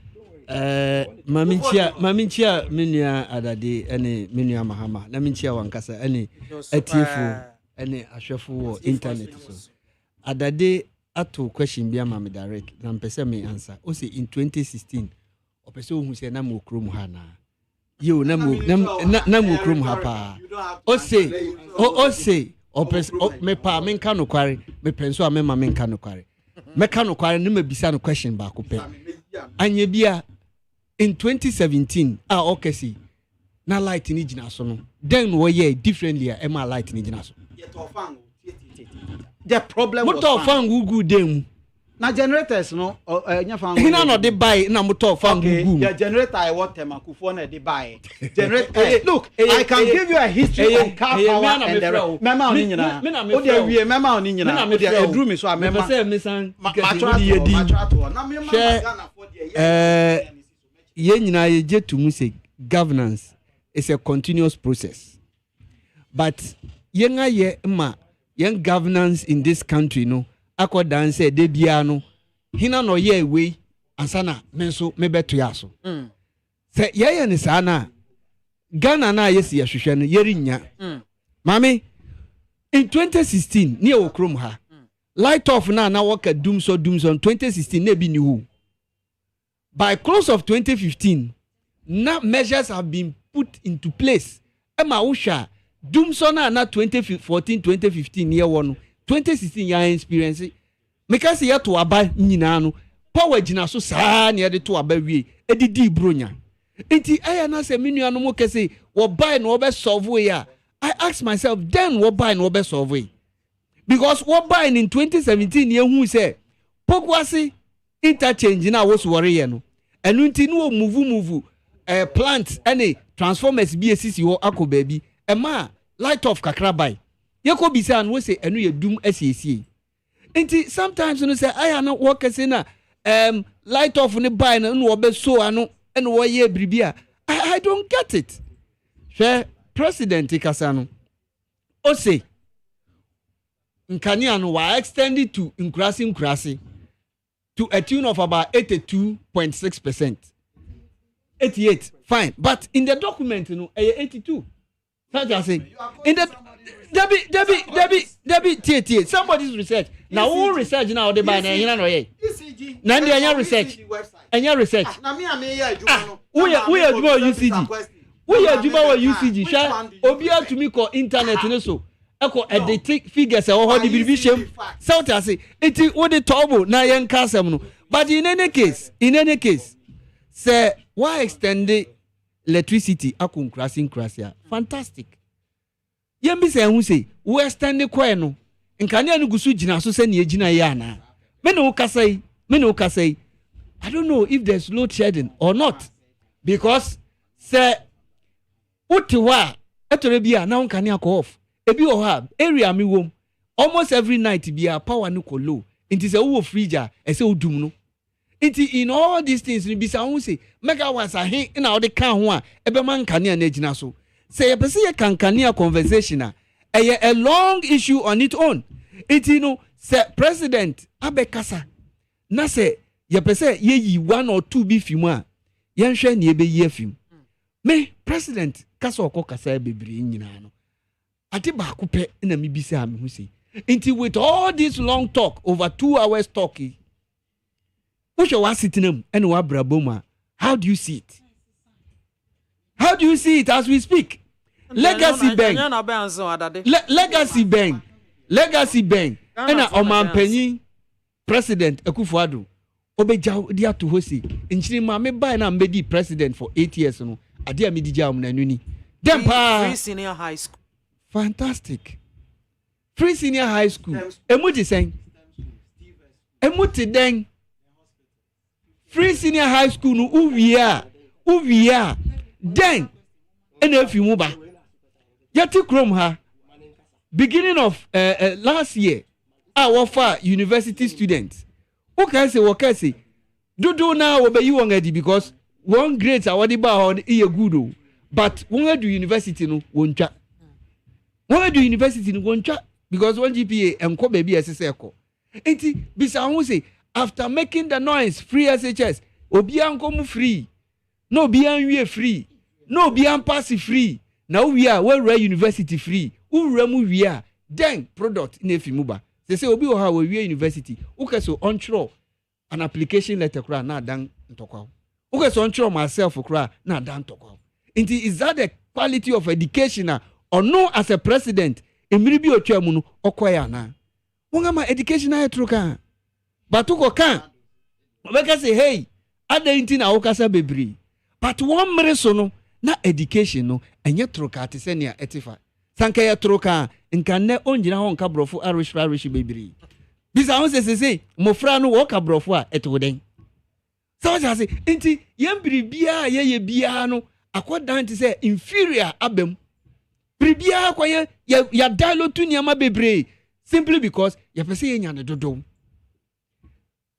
maminchia menua adade ene menua mahama na minchia wankasa ene atiefo ene ahwefo wo internet so adade ato question bia ma me direct na mpese me answer o say in 2016 opese ohun se na mo krom ha na yo na mu krom ha pa o say me pa me nka no kware me penso a me ma me nka no kware me ka no kware ne ma bisa no question ba ko pe anya bia in 2017 okesi na light ni gina so no then wo ye differently a ma light ni gina so the problem was motor fan gugu dem na generators no nya fan hina no dey buy na motor fan gugu the generator I want them akufo na dey buy generator look I can give you a history on car power and the mema oni nyina o dey wie mema oni nyina o dey edru me so a mema say me san ma trato na mema Ghana for there ye nyina ye je to mu say governance is a continuous process but yenga ye ma yen governance in this country no akodan say de bia no hina no ye we ansana me so me beto ya so say ye ne sa na Ghana na yesi ya hwehwe no yerinya mami in 2016 ne wo krom ha light off na work doom so 2016 na bi ni hu by close of 2015 now measures have been put into place ema usha doom so na 2014 2015 year one 2016 ya experience because ya to aba nyina no power gina so saa na de to aba wie edidi bronya enti aya na se menu anu mo kese wo buy no be solve we ya I ask myself then wo buy no be solve we because wo buy in 2017 ye hu se pokwase interchange na wo so worry ye no enu nti no move plant any transformers bi esisi ho akoba bi ema light off kakra buy ye ko bisa no we say enu ye dum asiesie nti sometimes no say aya na wo kese na light off ni buy na no be so ano eno wo ye bribia I don't get it she president Kasano o say nkania no wa extend it to nkurasi to a tune of about 82.6%. 88, fine. But in the document, 82. Such as saying, in the Debbie, somebody's research. Now, all research now, they buy ECG. Now, research. And your research. We are doing UCG. We are doing UCG. Obia to me call internet. So, the figures are all the division. South I say, it is what the trouble na yen kasem. But in any case, say why extend the electricity akun crashing fantastic. Yen be say who say we extend the coin no. Nkania no gusu gina so say na gina ya na. Me no kasai. I don't know if there's load shedding or not because say utiwa etorebia na nkania ko off. Ebi o ha area mi wom almost every night be a power no ko low inti se wo freezer e se odum no inti in all these things ni bisa won say megawatts ahe na o de kan ho a ebe man kane na agina so say e pese ye kankane conversation a long issue on its own inti no say president abekasa na say ye pese ye yi one or two bi film a ye nhwe na ebe yi film me president kasa okokasa bebre nyina no ati ba kupe na mi bisa me hu sei until with all this long talk over 2 hours talking who should was sitting them and wa braboma how do you see it as we speak legacy bank legacy bank na omampanyin president Akufo-Addo obeja dia to hosi nchiri ma me buy na mbedi president for 8 years no ade a me dija am na nuni dem pa free senior high school. Fantastic. Free senior high school. Emuti saying. Emuti deng. Free senior high school no uwia. Deng. Ene fi mu ba. Yati krom ha. Beginning of last year, our university students. Okay say do na obeyi wongadi because one grade awadi ba on e good o. But when do university no woncha. Why do university in one chat? Because one GPA and co baby SSL. Enti bisa who say after making the noise free SHS, obian come free. No bian we free. No bian pass free. Now we are where university free. Who remu we are then product in Efimuba. They say obi oha we university. Okay so onshore an application letter kra na dan ntokwa. Okay so onshore myself kra na dan ntokwa. Is that the quality of education or no as a president? Emiri bi otwa mu no okoya na. Wonga education na etruka. Batuko kan. Obeka say hey, adenti na wokasa bebri. But one mere so no na education no enye truka te se nea etifa. Sanka ye truka nka ne onjina ho nka brofo arish bebri. Bisa won say mofra no wo ka brofo a etwoden. So just say enti yem bibia ye bia no akodan te se inferior abem. Bibia kwaye ya dialogue to niama bebre simply because ya pese ye nyane dodo.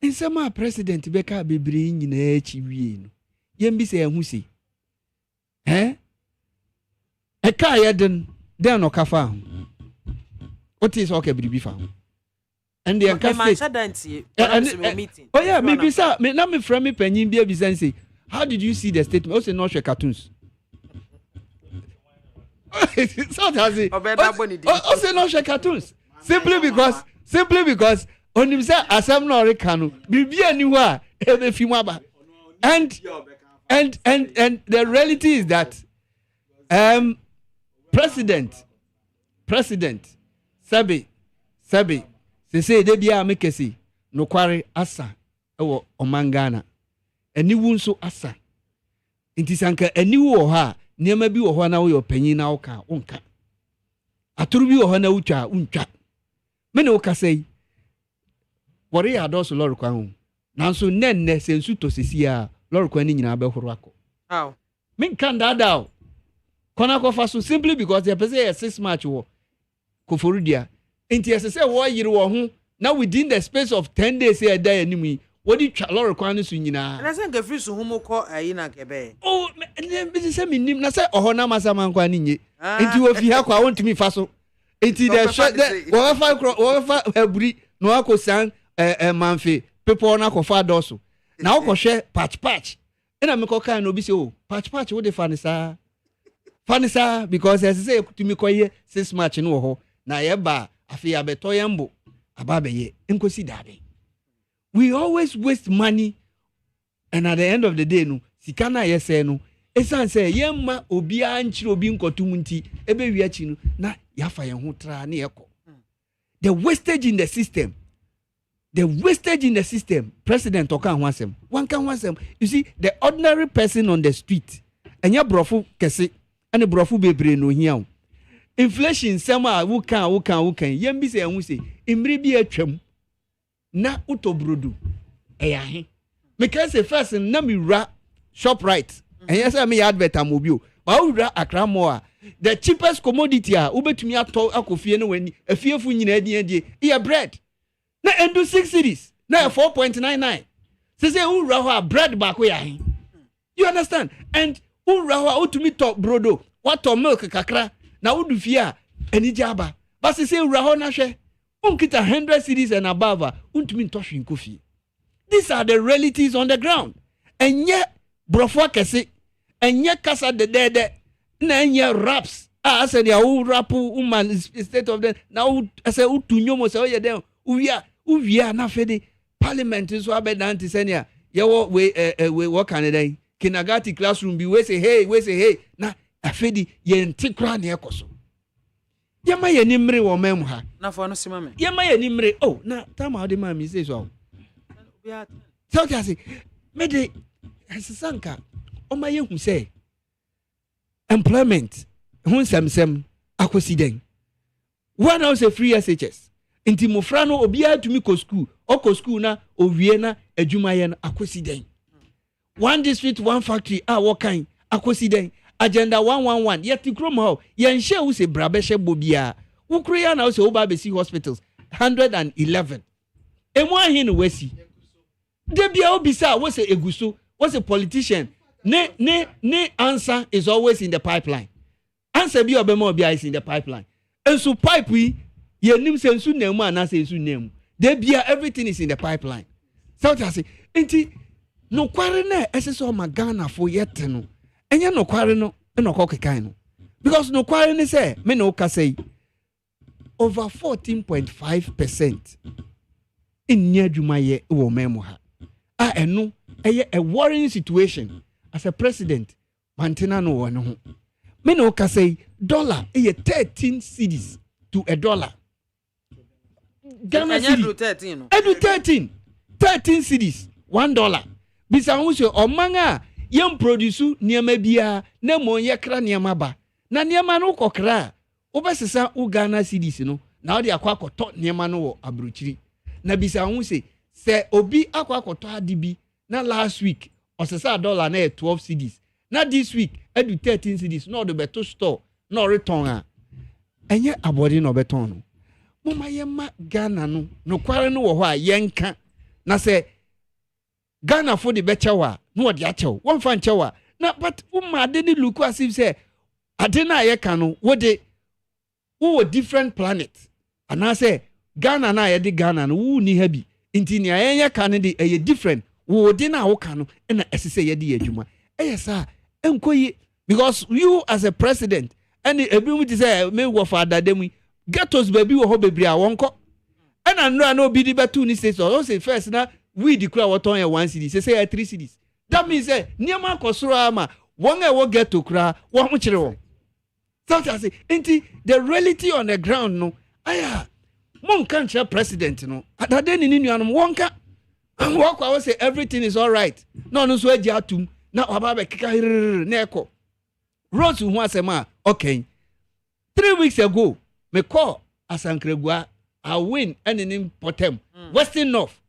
Nsema president beka bebre nyina echi wie no. Yem bi se ehu si. Eka ye den no kafa. Oti so ka bibi fa. And the meeting. Oh yeah, maybe sir, na me frame penyin bia bi say, how did you see the statement? O say no share cartoons. So does it. O say no share cartoons. Simply because on him say asem no rekanu. Bibi anihu a e be fi mu aba. And the reality is that President Sabi say de bia mekesi no kware asa ewo omangana aniwu nso asa intisanka aniwu wo ha niema bi wo ho na wo yo panyin na wo ka wonka aturu bi wo ho na wutwa untwa me ne wo ka sei wore ya do so lor kwa ho nanso nenne sensu to sesia lor kwa ni nyina be horo akọ aw men kan dada kona ko fa so simply because the person 6 match wo koforudia inti say wo yire wo ho na within the space of 10 days here die animi what di twa lor kwan so nyina na say ngafiri so humo ko ayi na kebe oh me say minim na say oho na masama nkwa ni nye inti wo fi ha kwa wontumi fa so inti the wo fa aburi no akosan manfe people na kofa doso na wo hwe patch ina me ko kan no bi say oh patch wo de fanisa because as say to me koye 6 match no ho na ye ba afi abeto yembo ababeye enkosi dade. We always waste money and at the end of the day no sika na ye say no esan say yemma obi anchire obi nkotum nti ebe wiachi no na yafa ye ho tra na yeko. The wastage in the system president okan ho asem one kan ho asem. You see the ordinary person on the street enya brofo kese ene brofo bebre no hia o. Inflation sama wukan yem bi se ehun se imri bi atwam na utobrodu eyahe me can say first na me ra shop right and yes me advert amobio ba wura Accra Mall the cheapest commodity a ubetumi ato akofie no wani afiefu nyina adie e bread na endo 6 cities na 4.99 say wura ho bread back we yahe. You understand? And wura ho utumi top brodo what to milk kakra na wodu fia eni jaba but say wura ho na hwe unkita 100 cities and above untumi ntoshin kofi. These are the realities on the ground. Enye brofo kese enye kasa de na enye raps ase dia u rapu man state of the na ase utunyomo se oye dem uwia na fede parliament so abedan ti senia ye we wo Canada kinagati classroom bi we say hey na afedi ye ntikra na ekoso yema ye nimre wo mem ha na fo no sima me yema ye nimre oh na tama ode ma mi say so so kasi me de sanka o ma ye hu say employment hun semsem akosi den one house a free SHS inti mofra no obi atumi ko school na owie na adwuma ye na akosi den one district one factory what kind akosi den agenda 111 yet krom ho yen hye wo se brabehye bobia wo kruya na wo se oba besi hospitals 111 emu ahin no wasi de bia obisa wo se eguso wo se politician ne answer is always in the pipeline. Answer bi obema obi is in the pipeline. And so pipe we yenim se nsu nemu ana se nsu nemu de bia everything is in the pipeline. So just say enti no kware na eseso ma Ghana fo yete no enya no kware no no kokekan no because no kware ni say me no ka say over 14.5% in nyadwumaye wo memo ha eno a worrying situation as a president mantena no wɔ ne ho me no ka say dollar e 13 cedis to a dollar Ghana cedi 13 no edu 13 cedis $1 bisa ho so omanga yem produce niema bia na mo ye kra niema ba na niema no kokra obesesa u Ghana cedis no na odi akwa akoto niema no wo abrochiri na bisa ho se obi akwa akoto ade bi na last week osesa dollar na 12 cedis na this week edu 13 cedis no do beto store no return a enye abodi no beton no mama yema Ghana no kware no wo ho a yenka na se Ghana for the bechewa no odi achew won fa nchewa na but umma de ni luku asif say ade na ye ka no wo de wo different planet ana say Ghana na ye de Ghana no wo ni ha bi nti ni ayen ka ne de ye different wo de na wo ka no na esese ye de adwuma sa enkoyi because you as a president and ebi mu ti say me wo fa adademu get us baby wo ho bebri a wonko na nra na obi di betu ni say so say first na we the crowd what on 1 cedi say 3 cedis that means say niema kosoro ama won e wo get to kra wo ho kire wo so I say enti the reality on the ground no aya mon kan kire president no adade ni nuanom wonka wo kwa wo say everything is all right no so agi atum na waba be kika na eko roads hu asema okay 3 weeks ago me call Asankregua I win in Potem Western North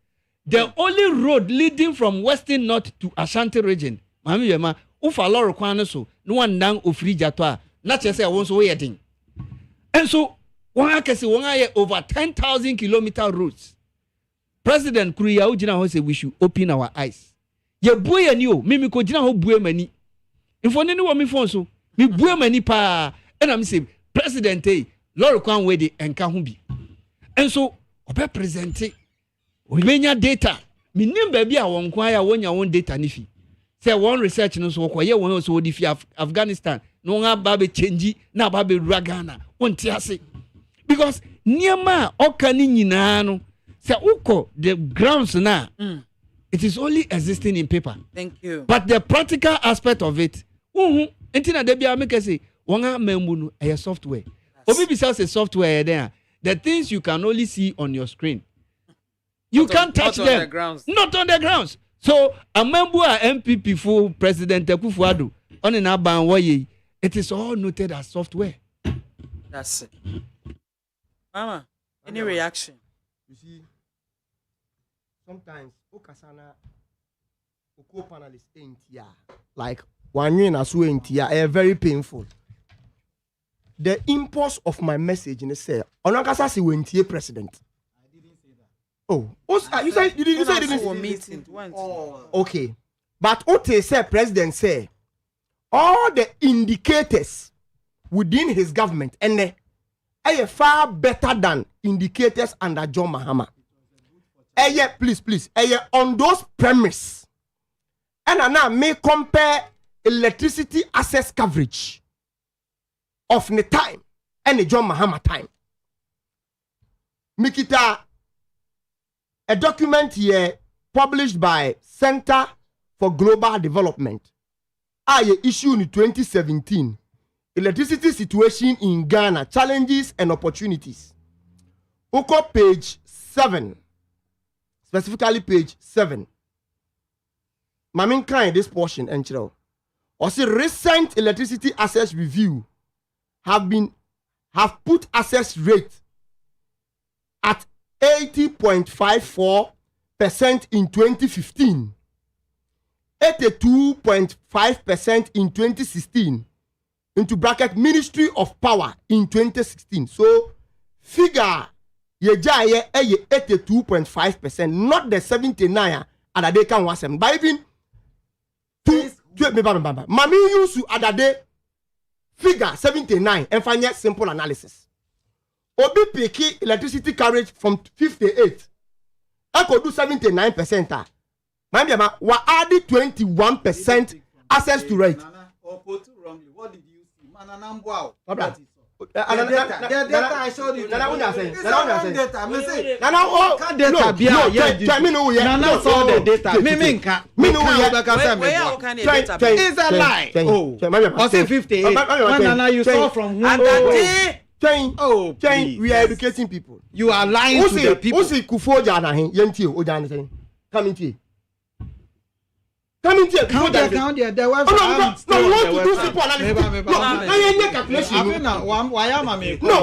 the only road leading from Western North to Ashanti region mami yema ufa loro kwan so no one dan ofrija to a na che say won so we yedin and so won akese won aye over 10,000 kilometer roads president Kuriya ugina ho say we should open our eyes ye bue ani o mimi ko gina ho bue mani info ni wo mi phone so mi bue mani pa and am say president loro kwan we de enka ho bi and so obe present we data mi nim ba bi a won kwan ya wonya won data ni fi say one research no so koye won so di fi Afghanistan no nga ba be change na ba be rua Ghana won ti ase because niema oka ni nyina no say uko the grounds na it is only existing in paper. Thank you. But the practical aspect of it entina de bia make say wonga membu no a software obi besides a software there the things you can only see on your screen you can't touch them not on the grounds so a member MPP for President Akufo-Addo on na ban woye it is all noted as software. That's it. Mama, any reaction? You see, sometimes okasana oko panelists ain't like one year na so ain't very painful. The impulse of my message in the say onakasa si wentie president. I didn't say that. Oh, you said you didn't say this meeting. Okay. But Ote said president say all the indicators within his government and they are far better than indicators under John Mahama. Please. On those premise. And now may compare electricity access coverage of the time and the John Mahama time. Mikita, a document here published by Center for Global Development. Issue in 2017. Electricity situation in Ghana, challenges and opportunities. Oko page 7. Specifically page 7. Mamin kind this portion entry. Also recent electricity access review have put access rate at 80.54% in 2015, 82.5% in 2016, into bracket Ministry of Power in 2016. So figure ye jaye 82.5%, not the 79 at they can was but even Mami used to adade figure 79 and find simple analysis. Obi piki electricity carriage from 58. I could do 79%. Mami wa added 21% access to rate. Or put wrongly. What did you see? data I showed you. Nana, what you saying? It's Nana, what you our saying? data. Me say. Nana, oh, Can data be Nana saw the data. Me can't. Me no, Where can data be? It's a lie. Oh, I say 58. When Nana you saw from And that day, oh, we are educating people. You are lying to the people. Usi Kufoja na hin yenti o jan saying. Come into. Count there. There were. No, we want to do simple analysis. No, calculation. Why am I? No,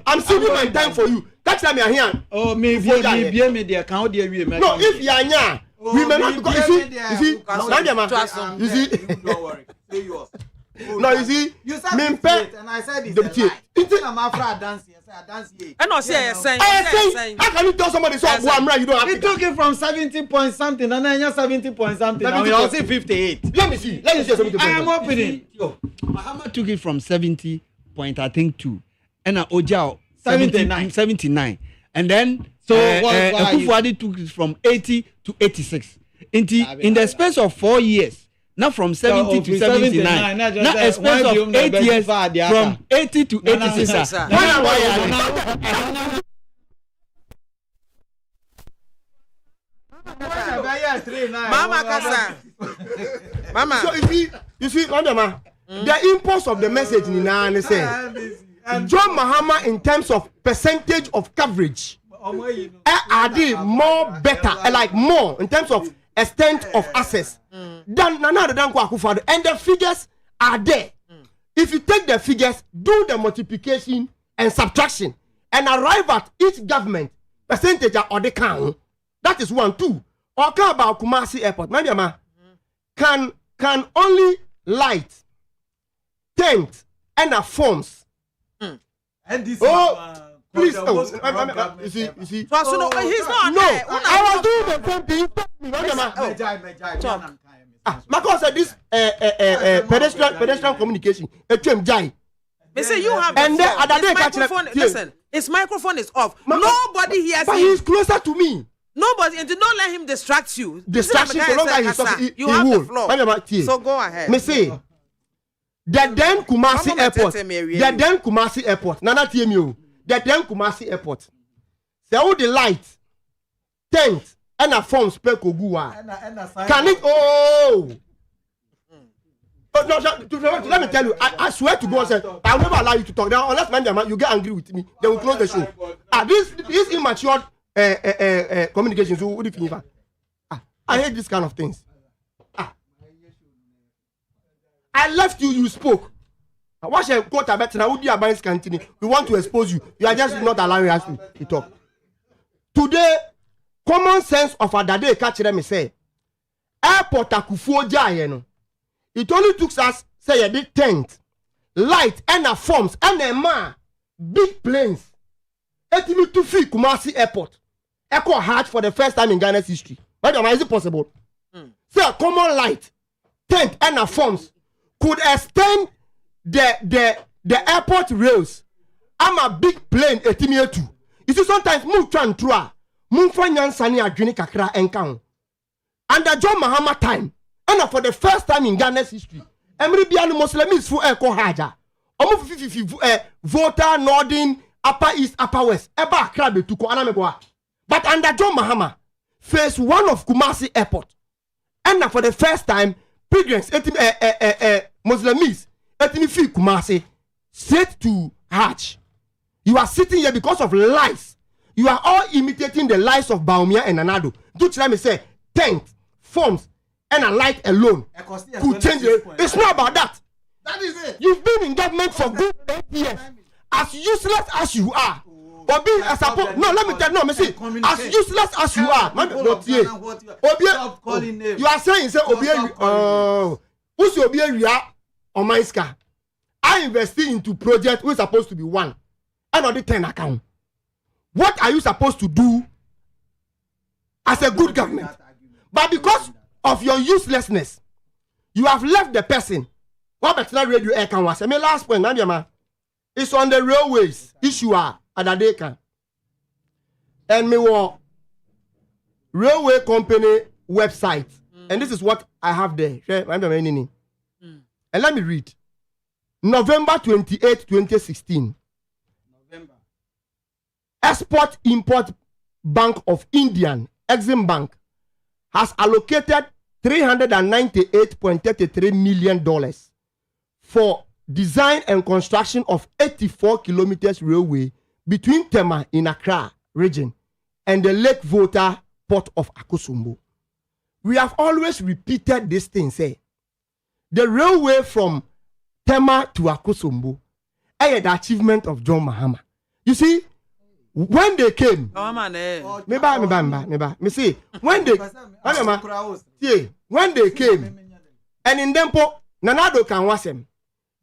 I'm saving my time for you. Catch them here. Oh, maybe the account there. No, if you are here, we may not because you see, Don't worry. Say yours. No, you see, you said and I said it's a lie. I'm after I dance here. I dance here. And not say saying. How can you tell somebody so I'm right? You don't have He took it from 70 point something and then you're 70 point something. Now you're say 58. Let me see 70. I am opening. Muhammad took it from 70 point I think 2. And Ojao 79. And then Akufo-Addo took it from 80 to 86. In the space of 4 years. Not from 70 to 79. Not a space of 8 years from 80 to 86. Mama Kasa. Mama. So you see, Mama, the impulse of the message in Nana said, John Mahama in terms of percentage of coverage, are they more better, like more in terms of extent of access than Nana Akufo-Addo, and the figures are there. If you take the figures, do the multiplication and subtraction, and arrive at each government percentage or the count. That is 1, 2. Or come about Kumasi Airport, can only light, tent, and forms. And this please, you see. He's not. No, I was doing the same thing. Because this pedestrian communication, They say you have. And then his microphone. Listen, his microphone is off. Nobody hears him. But he's closer to me. Nobody, and do not let him distract you. Distraction so long as he's talking. You have the floor. So go ahead. Me say. The then Kumasi Airport. Nana TMU. The then Kumasi Airport. Say all the light, tent, and a form spec Ogua. Can it? Oh, no, let me tell you. I swear to God, I will never allow you to talk now unless you get angry with me. Then we close the show. This immature communication. So what do you think? I hate this kind of things. I left you, you spoke. Watch a quote about now. Would you abandon continue? We want to expose you. You are just not allowing us to talk. Today, common sense of Adade catch them say, airport Akufo-Addo. It only took us say a big tent, light, and a forms, and a man, big planes. 82 feet Kumasi Airport. Echo hard for the first time in Ghana's history. But is it possible? Say a common light, tent, and a forms could extend the airport rails. I'm a big plane etimiatu. You see sometimes move tran trua. Move sani adwini kakra enkan. Under John Mahama time, and for the first time in Ghana's history, every bianu Muslims fu eko haja. Omo fifi voter northern upper east upper west. Eba krabe tuko anameboa. But under John Mahama, phase 1 of Kumasi Airport, and for the first time, pilgrims Muslims fi Kumasi straight to Hajj. You are sitting here because of lies. You are all imitating the lies of Baumia and Anado. Do let me say tent, forms, and a light alone could change it. It's not about that. That is it. You've been in government for good 8 years. As useless as you are. Or being as a no, let me tell no, me see. As useless as you are, you are saying say Obie who's Obie on my scar. I invested into project which is supposed to be 1 and on the 10 account. What are you supposed to do as a good government? But because of your uselessness, you have left the person. What better radio air can was? My last point, it's on the railways issue Adadeka. And me wa railway company website. And this is what I have there. And let me read. November 28, 2016. Export-Import Bank of Indian, Exim Bank, has allocated $398.33 million for design and construction of 84 kilometers railway between Tema in Accra region and the Lake Volta port of Akosombo. We have always repeated this thing, say, the railway from Tema to Akosombo is the achievement of John Mahama. You see, when they came, when they came, and in Dempo, Nanado Kanwasem,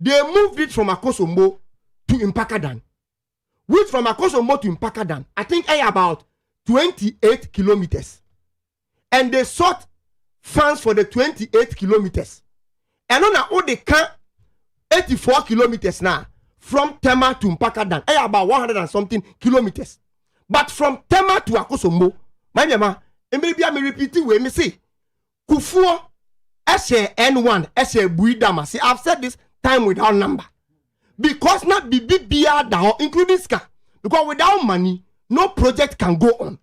they moved it from Akosombo to Impakadan, which from Akosombo to Impakadan, I think about 28 kilometers. And they sought funds for the 28 kilometers. And on all they can 84 kilometers now. From Tema to Mpakadan, about 100 and something kilometers. But from Tema to Akosombo, my mama, and maybe I may repeat it, me say, Kufuor, N1, Buidama. See, I've said this time without number. Because not be BBR down, including SCA. Because without money, no project can go on.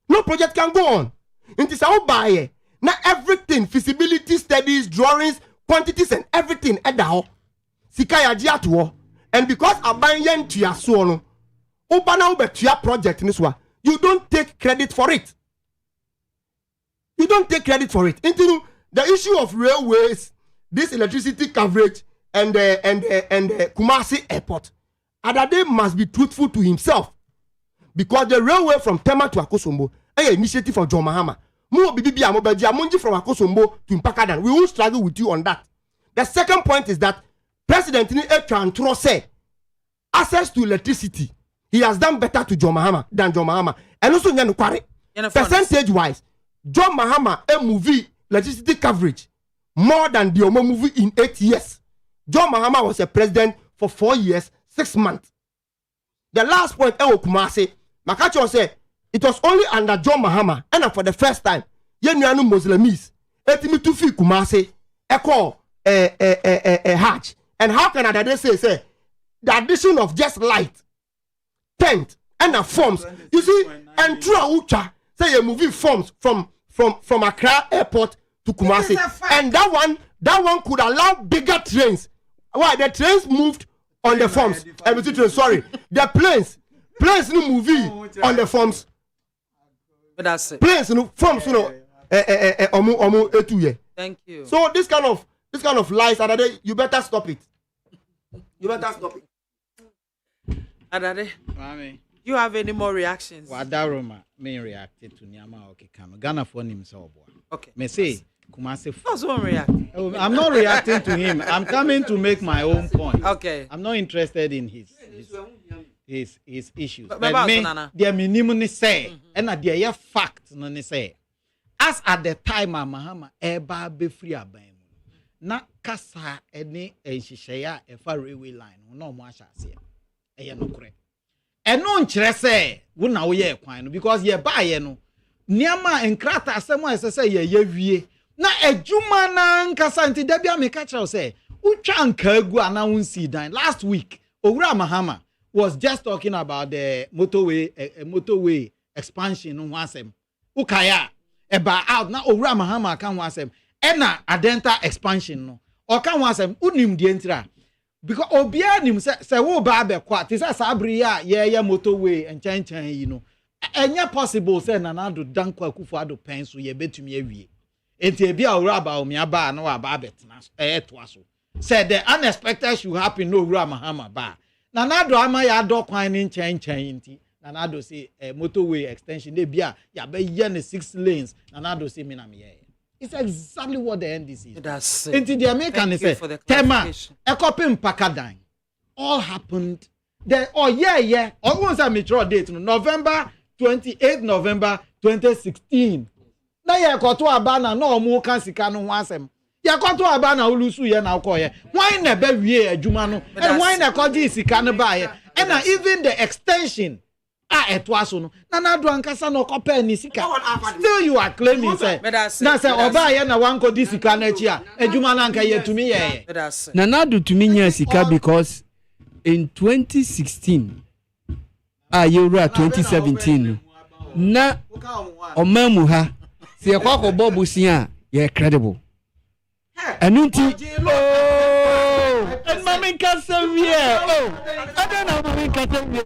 No project can go on. It is our buyer. Now everything, feasibility studies, drawings, quantities, and everything at the and because Abanyan to your son, Obana Ubetia project in this one, you don't take credit for it. You don't take credit for it. Into the issue of railways, this electricity coverage, and Kumasi Airport, Adade must be truthful to himself. Because the railway from Tema to Akosombo, an initiative for John Mahama. More BIAMAH from Akosombo to Mpakadan. We will struggle with you on that. The second point is that President Etran say access to electricity, he has done better to John Mahama than John Mahama. And also, percentage wise, John Mahama a movie electricity coverage more than the Omo movie in 8 years. John Mahama was a president for 4 years, 6 months. The last point, Kumasi, Makacho said it was only under John Mahama, and for the first time, Yenuanu Muslims, Etimi Kumasi, Echo Hajj. And how can I say the addition of just light, tent, and the forms? You see, and through Ucha, say you're moving forms from Accra Airport to Kumasi, and that one could allow bigger trains. Why the trains moved on the forms? Sorry, the planes no moving on the forms. But that's it. Planes no forms Thank you. So this kind of lies, Adade, you better stop it. You better stop it. Adade, Mami, you have any more reactions? Wadaroma me reacted to Nyama Okekano. Ghana for himself. Okay. Me say Kumasi. How's one react? I'm not reacting to him. I'm coming to make my own point. Okay. I'm not interested in his issues. But me, the minimum say, and at the fact, no say. As at the time, Mahama eba be free abam. Na kasa any enshisheya efa railway line no mo asha ase eye no kure eno nkyere se wo na wo ye kwan no because ye ba ye no niama enkrata asem a ese se ye wie na adwuma na nkasa nti da bia me ka kire se utwa nka agu ana won si dan last week Owura Mahama was just talking about the motorway expansion no asem ukaya eba out na Owura Mahama kan ho asem ena adenta expansion no o kan wasem unim die ntira because obia nim se wo ba be kwa ti se sabri ya ye motorway enchan yi no enya possible se na do danko akufo ado pen so ye betumi awie enti e bia Owura ba omi aba na wa ba betena to aso say the unexpected should happen no Owura Mahama ba na do ama ya do kwan ni enchan nti na do say motorway extension dey bia ya be ye ne 6 lanes na do say me na me ye. It's exactly what the NDC is. That's it. Into the American say, Tema, a copy in Pakadan. All happened. Then, almost a mature date, November 28th, November 2016. Now, you got to abana no more cansikano wasem. You got to abana ulusu ye na ukoye. Why never we a jumano? And why na kodi sikano baye? And even the extension, eto aso no na na do ankasa no kopa ni sika still you are claiming say na say oba ye na wanko di sika na chi a adwuma na anka ye tumi ye na na do tumi nya sika because in 2016 ayewura 2017 na omamu ha se yakwa ko bobu sia ye credible enunti and mama kasavie I don't know mama kasavie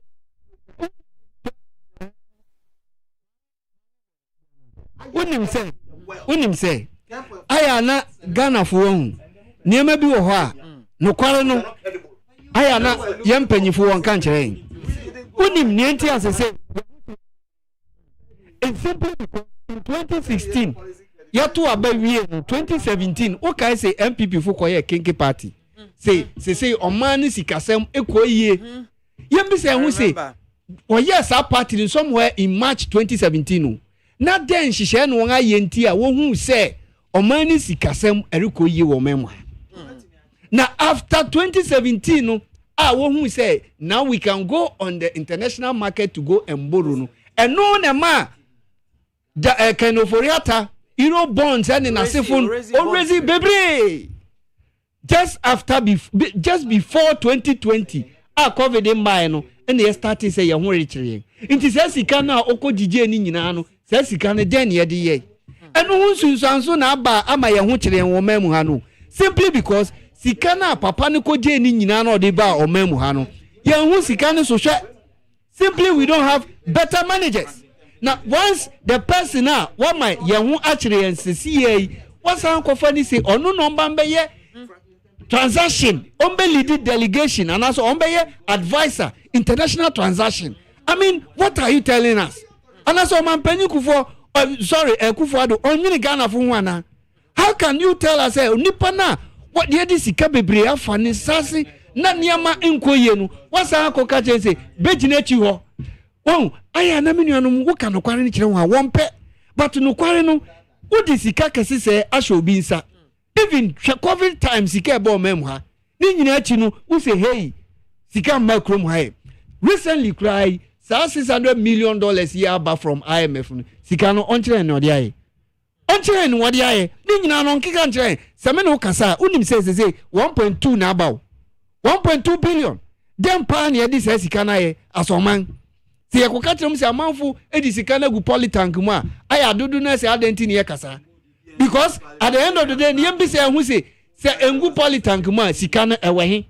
unim say aya na Ghana fo hu niema bi wo ho a no kware no aya na yempanyifo won kan kire unim ni enti asese in simply because in 2016 yato abawie in 2017 o kai say MPP fo koye kenke party say oman sikasem ekoyie yembi say hu say o yes our party somewhere in March 2017 na den hihye no won ayenti a wo hu say oman sikasem erikoyie wo memwa na after 2017 no wo hu say now we can go on the international market to go and borrow no and no na ma the kind of oriata euro bonds and in asifun already bebre just after just before 2020 covid in buy no and they started say ya ho rekyere nti say sika na okogije ni nyina no say sika ne den ye de ye eno hu sunsanso na aba ama ya ho kyere wo mamu ha no simply because sika na papa ne koje ni nyina na de ba o mamu ha no ya hu sika ne so hwe simply we don't have better managers. Now once the person now what my yehu actually and CCA what's uncle say or no number ye transaction ombe lead delegation and also ombe ye advisor international transaction. I mean what are you telling us? And also man penny kufo sorry kufo do only Ghana for one. How can you tell us nipa na what the sika bebre afa ni sase na niama enkoye no what's uncle catch say beginechi ho. Oh, aya na menu anu wo ka no kware ni kire ho a wonpe but no kware no wo di sika kase se asho bi nsa even COVID time sika ebo mem ha ni nyina achi no wo say hey sika macrom ha recently cry $600 million year back from IMF no sika no onchire no de aye onchire no de aye ni nyina no nkika nchire se me no kasa unim say 1.2 na abaw 1.2 billion dem pa na ye say sika na ye asoman si yakoka tram si amanfo edisika na gu polytank mu a aya dodo na se adenti ne yakasa because at the end of the day ne yembi se hu se engu polytank mu a sika na ewehe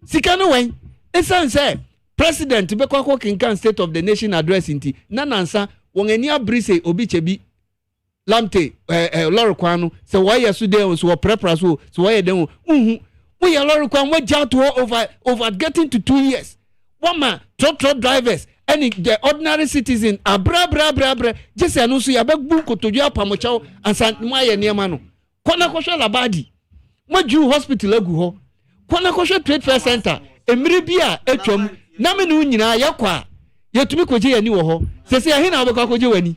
sika no wen esan se president be kwakwo kinkan state of the nation address nti na nansa won ani abrise obi chebi lamte lori kwanu se wo yesu de so wo prepare so wo ye den wo ye lori kwan wo ja to over getting to 2 years woman truck drivers any the ordinary citizen abra just anusu ya begbu kotoju apamochaw ansa moaye niema no kona kohwe labadi maju hospital agu ho kona kohwe trade fair center emiri bia atwam na me no nyina yakwa yetumi koje yani wo ho sese ya hina obekwa koje wani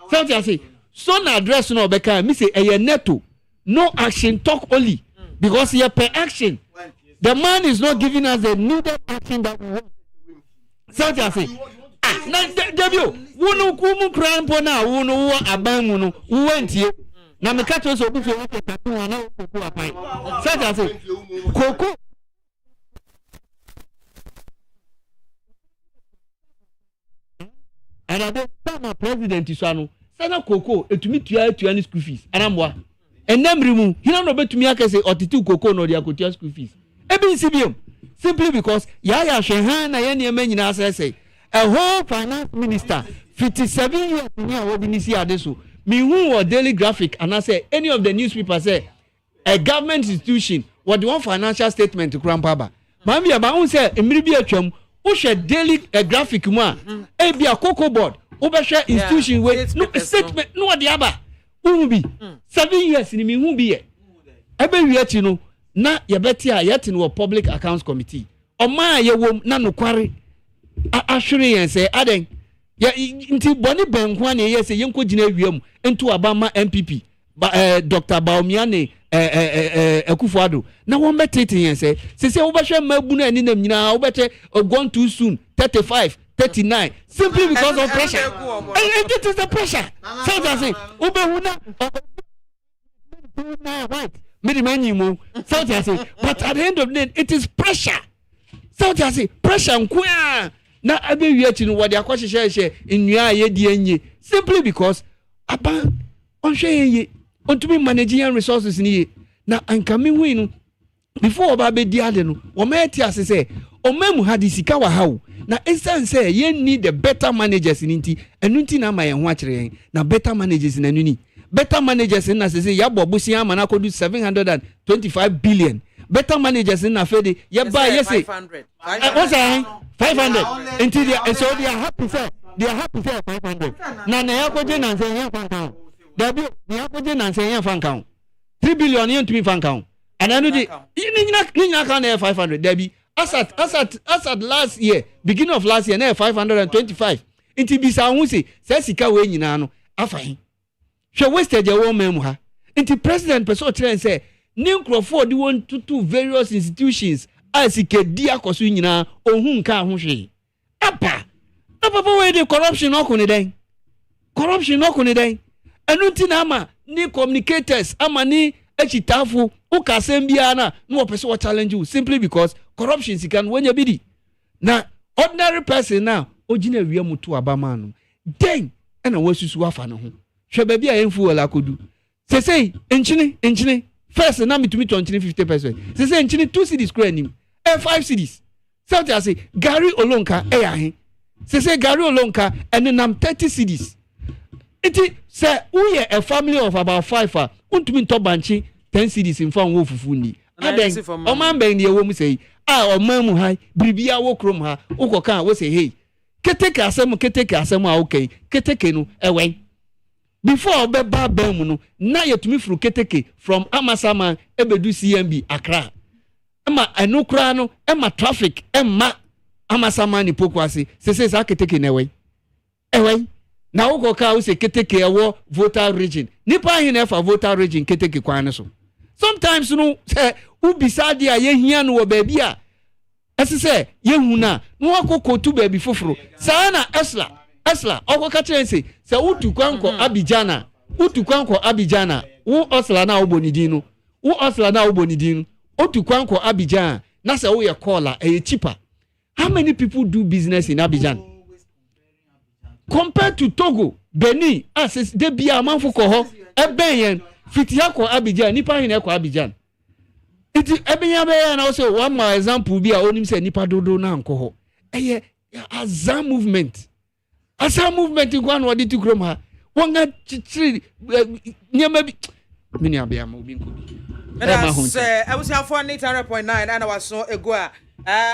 something I say Sona address no obeka mi say eye neto no action talk only because here per action the man is not giving us the needed action that we want. Something I say na Debio wonu kumu krampo na wonu wo aban mu no wo ntie na me ka to so obi fe wo tatu na koku apai say say koku ana de tama president iso no say na koku etumi tua ni school fees anamwa enamri mu hina no betumi akase otitu koku no dia kotua school fees ebi nsibiom simply because ya hwe na ye ne manyina asese a whole finance minister 57 years ni a wodi ni si ade so me hu or daily graphic and I say any of the newspaper say a government institution what the one financial statement to grandpa mami ya ba hu say emiri bi atwam wo hwe daily graphic mu a e bi akoko board wo be hwe institution we no statement no wodi aba hu bi 7 years ni me hu bi ye ebe wiati no na ye beti a yet no public accounts committee o ma ye wom na no kware ahwere yen say aden ya nti boni benkwa na ye say yenko gina wiam ntu abama MPP Dr. Baumiane Akufo-Addo na won betete yen say se wo behwe mabu na ani nam nyina wo bete gone too soon 35 39 simply because of pressure. And it is the pressure. So I say, white, so I say, but at the end of the day, it is pressure. So I say, pressure na abe wiachi no wode akwahye in nua ye simply because aban onhwe ye ontumi managing resources ni na ankame hui no before oba be di ade no wo ma eti ase se o mamu hadi sika wa hawo na instance say ye need the better managers ni nti enu nti na ma ye ho akere yen na better managers na nuni better managers na say ya bobusi ama na kodu 725 billion better managers na fede ye buy ye say 500 until they and so they are happy say 500 na yakoje na say yan fan count dabi yakoje na say yan fan count 3 billion yen to me fan count and I know the ni can 500 dabi as last year beginning of last year na 525 until bisa hu say sika we nyina no afan hwe wastage e wo memu ha until president person tell say new Crawford they want to various institutions as he can dia koso nyina ohun nka ho hwe apa we the corruption no ko ni den enu ti na ama ni communicators ama ni echitafu ukasem bia na no person what challenge you simply because corruption sikan wenya bidi na ordinary person now ogina wiam to abama no den ena wasusu afa no ho hwe ba bia yemfu wala kodu sesei enchini first na me to me 50%. Sesei enchini 2 cities kura nim 5 cities. So I say Gary Olonka ahe. Say Gary Olonka and nam 30 cities. It say we a family of about 5 untumi to banchi 10 cities in form wo fufu ni. Aden o man ben de wo mu say o man mu hai bribia wo krom ha ukoka wo say hey keteke asem a okay keteke no ewen before be ba mu no na yetumi furu keteke from Amasama ebedu CMB Accra. Ema enukra no ema traffic ema Amasama ni pokwase sese sa keteke na ewe na wo ka wo se keteke ewo voter region nipa hin na fa voter region keteke kwan so sometimes no say ubisade a yehia no wo ba bia esese yehuna no akokotu ba bi foforo sa na Esla okoka chense se utu kwanko Abidjana wo osla na obonidin no otu kwanko Abidjan na se wo ye caller e cheaper. How many people do business in Abidjan compared to Togo, Benin? As de BIAMAH ko ho eben fitia ko Abidjan nipa hin e ko Abidjan iti ebenya be na so one more example bi a onim se nipa dodo na nko ho eye azam movement igwan wadi ti krom ha wonga chichiri nyama bi mini abiama obi nko bi that's abusiafo 800.9 ana waso ego a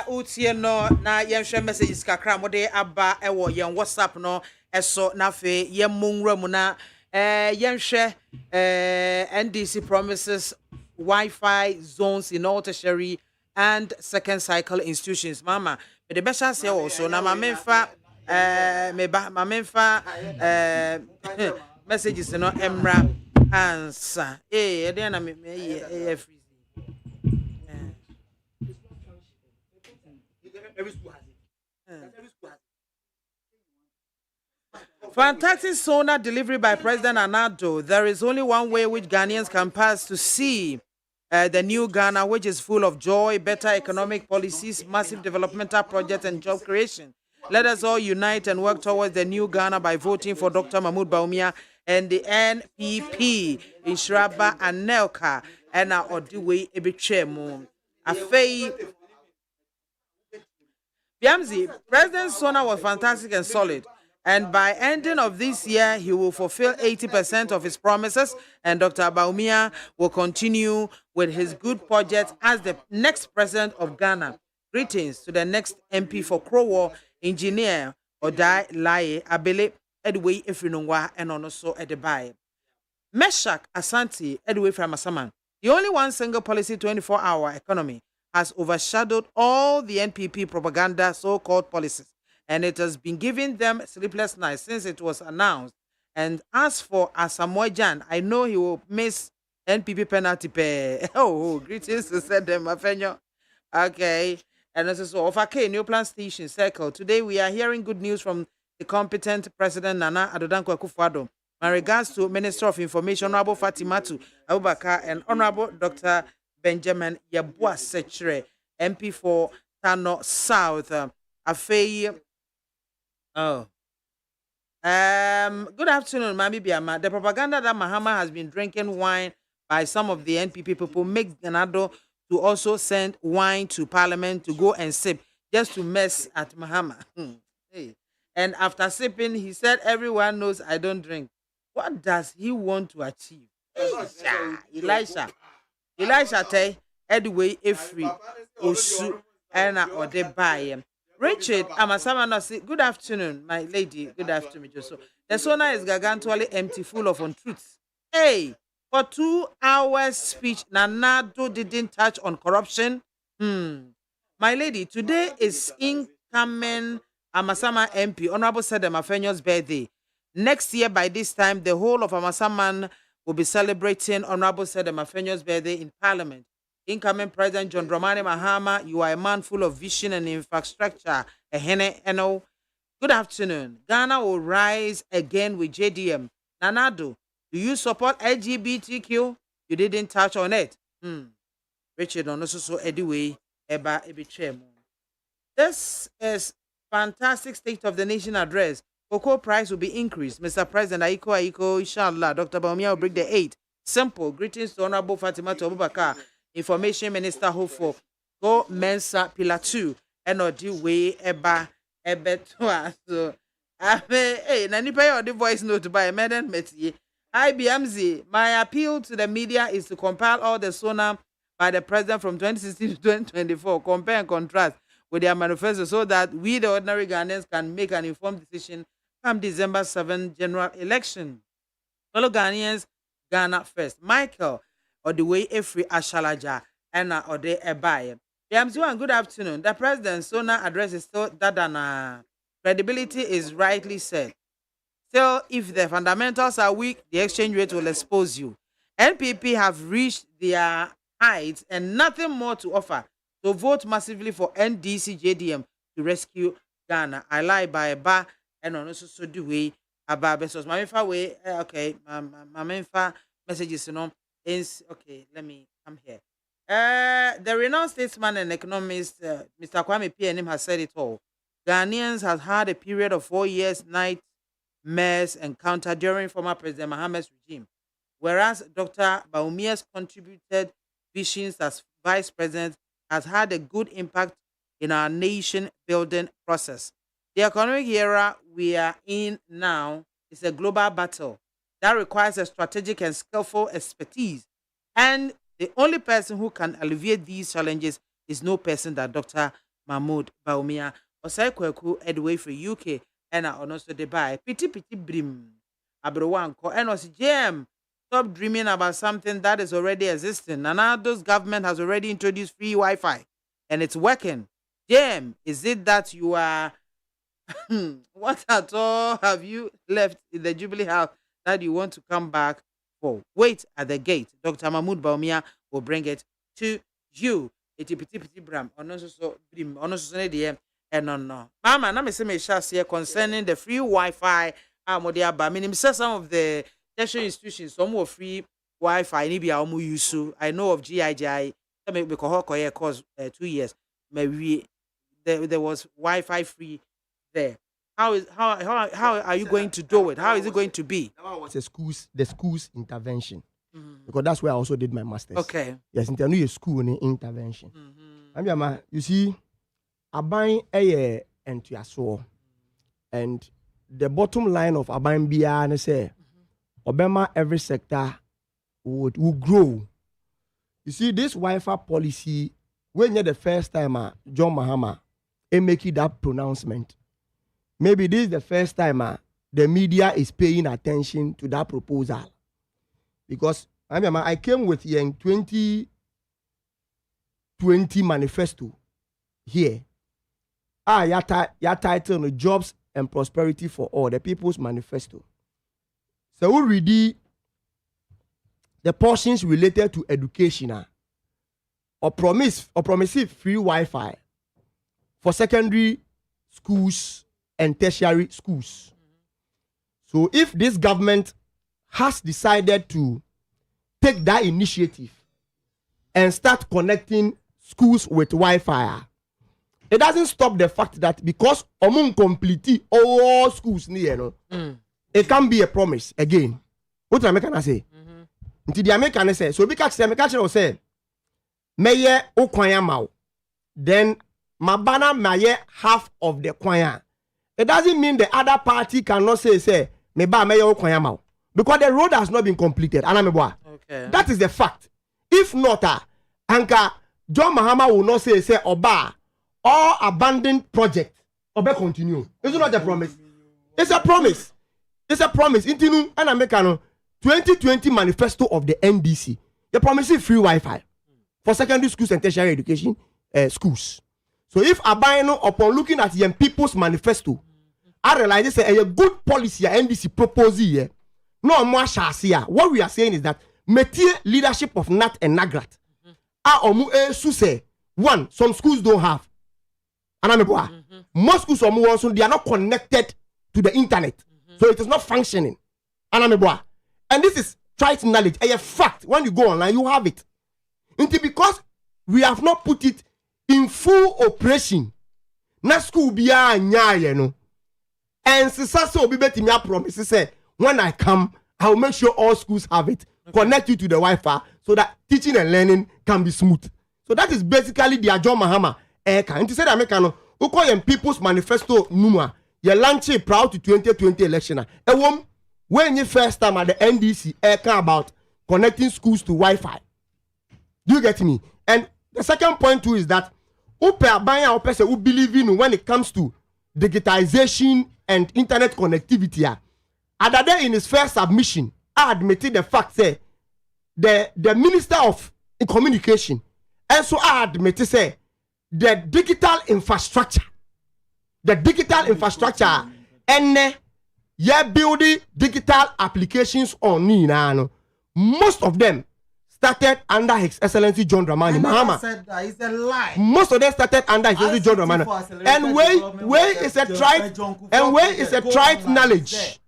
utie no na yenhwe messages kakra mode aba ewo yen WhatsApp no eso na fe yemonwura mu na yenhwe NDC promises Wi-Fi zones in all tertiary and second cycle institutions. Mama me the best say also na mamemfa messages no emra answer e dey na me free fantastic Sona delivery by President Anado. There is only one way which Ghanaians can pass to see the new Ghana, which is full of joy, better economic policies, massive developmental projects, and job creation. Let us all unite and work towards the new Ghana by voting for Dr. Mahmoud Bawumia and the NPP in Shraba and Nelka and our Odiwe Ebichemo. Afei Biamzi, President Sona was fantastic and solid. And by ending of this year, he will fulfill 80% of his promises, and Dr. Bawumia will continue with his good projects as the next president of Ghana. Greetings to the next MP for Krowo, Engineer Odai Laye Abele Edway Efrinongwa and also Edebaye. Meshak Asante Edway from Asaman. The only one single policy 24-hour economy has overshadowed all the NPP propaganda so-called policies, and it has been giving them sleepless nights since it was announced. And as for Asamoah Gyan, I know he will miss NPP penalty pay. Oh, greetings to send them, Afenyo. Okay. And also of K New Plan Station Circle. Today we are hearing good news from the competent President Nana Adodankwa Akufo-Addo. My regards to Minister of Information Honorable Fatimatu Abubakar and Honorable Dr. Benjamin Yabua Sechere, MP for Tano South. Afei. Oh. Good afternoon, Mami BIAMAH. The propaganda that Mahama has been drinking wine by some of the NPP people makes Ganado to also send wine to Parliament to go and sip just to mess at Mahama. Hey. And after sipping, he said, "Everyone knows I don't drink." What does he want to achieve? Elisha Tay, Edway Efri, Osu, Anna or Debaye. Richard Amasamano say, "Good afternoon, my lady. Good afternoon, Joso. The Sona is gargantually empty, full of untruths. Hey, for 2 hours speech, Nanado didn't touch on corruption. My lady, today is incoming Amasama MP, Honorable Sedem Afenyo's birthday. Next year, by this time, the whole of Amasaman will be celebrating Honorable Sedem Afenyo's birthday in Parliament. Incoming President John Dramani Mahama, you are a man full of vision and infrastructure. Good afternoon. Ghana will rise again with JDM. Nanado, do you support LGBTQ? You didn't touch on it. Richard, also anyway, Eba Ebitremo. This is fantastic State of the Nation address. Cocoa price will be increased. Mr. President, Aiko, inshallah. Dr. Baumia will break the 8. Simple. Greetings to Honorable Fatimatu Abubakar, Information Minister Hofo. Go Mensa Pillar 2. Odi way eba to so. Hey, nani pay the voice note by Madam Metier. Hi BMZ. My appeal to the media is to compile all the Sona by the president from 2016 to 2024. Compare and contrast with their manifesto so that we, the ordinary Ghanaians, can make an informed decision come December 7 general election. Fellow Ghanaians, Ghana first. Michael, or the way Efri Ashalaja, Anna, or the Ebaye. BMZ, good afternoon. The president's Sona address is still that credibility is rightly said. Still, if the fundamentals are weak, the exchange rate will expose you. NPP have reached their heights and nothing more to offer. So vote massively for NDC JDM to rescue Ghana. I lie by a bar and also so do we about besos. My way, okay, my messages, okay, let me come here. The renowned statesman and economist, Mr. Kwame PNM, has said it all. Ghanaians have had a period of 4 years, nightmares encountered during former President Mohammed's regime, whereas Dr. Baumia's contributed visions as vice president has had a good impact in our nation building process. The economic era we are in now is a global battle that requires a strategic and skillful expertise. And the only person who can alleviate these challenges is no person than Dr. Mahmoud Baumia. Osai Kweku Edway for UK and also the buy. Pity brim. Abrowanko and also JM. Stop dreaming about something that is already existing. Nanado's government has already introduced free Wi-Fi and it's working. JM, is it that you are what at all have you left in the Jubilee House that you want to come back for? Wait at the gate. Dr. Mahmoud Baumia will bring it to you. Pity bram. Onoso brim. Onoso and no. Mama, na me say me shall say concerning the free Wi-Fi. Modia ba. Meaning some of the tertiary institutions, some were free Wi-Fi. Ni be amu use. I know of GIGI. Because course 2 years. Maybe there was Wi-Fi free there. How are you going to do it? How is it going to be? That was the school's intervention. Because that's where I also did my master's. Okay. Yes, in school intervention. You see, Aban eye entuaso, and the bottom line of Aban Bia say, Obama every sector would grow. You see, this Wi-Fi policy, when you're the first time John Mahama making that pronouncement, maybe this is the first time the media is paying attention to that proposal. Because I came with Yang 2020 manifesto here. Your title, Jobs and Prosperity for All, the People's Manifesto. So we read the portions related to education or promise free Wi-Fi for secondary schools and tertiary schools. So if this government has decided to take that initiative and start connecting schools with Wi-Fi, it doesn't stop the fact that because omun complete all schools near, it can be a promise again. What am I can say? Until the American say, so because the American say, Maye Okwanya Mao, then Mabana Maye half of the Kwanya. It doesn't mean the other party cannot say, Meba Maye Okwanya Mao. Because the road has not been completed. Okay. That is the fact. If not, Anka John Mahama will not say Oba all abandoned project Oba continue. It's not a promise. It's a promise. It's a promise. Intinu and Americano 2020 manifesto of the NDC. They promising free Wi-Fi for secondary schools and tertiary education schools. So if Abayano upon looking at young people's manifesto, I realize this is a good policy NDC propose here. No more shasia. What we are saying is that Metie leadership of Nat and Nagrat. One, some schools don't have. Most schools they are not connected to the internet. So it is not functioning. And this is trite knowledge. A fact. When you go online, you have it. Until because we have not put it in full operation. Na school be a no. And so be better me promise say when I come, I'll make sure all schools have it. Okay. Connect you to the Wi-Fi so that teaching and learning can be smooth. So that is basically the John Mahama. And to say that Americano, who call them People's Manifesto Numa, you launch it proud to 2020 election. When you first time at the NDC, about connecting schools to Wi-Fi. Do you get me? And the second point too is that who believe in when it comes to digitization and internet connectivity. Other day in his first submission, I admitted the fact that the Minister of Communication, and so I admitted say the digital infrastructure, and building digital applications on Nina. Most of them started under His Excellency John Dramani Mahama. Said that it's a lie. Most of them started under His Excellency John Dramani. And where is a trite and where is a trite knowledge?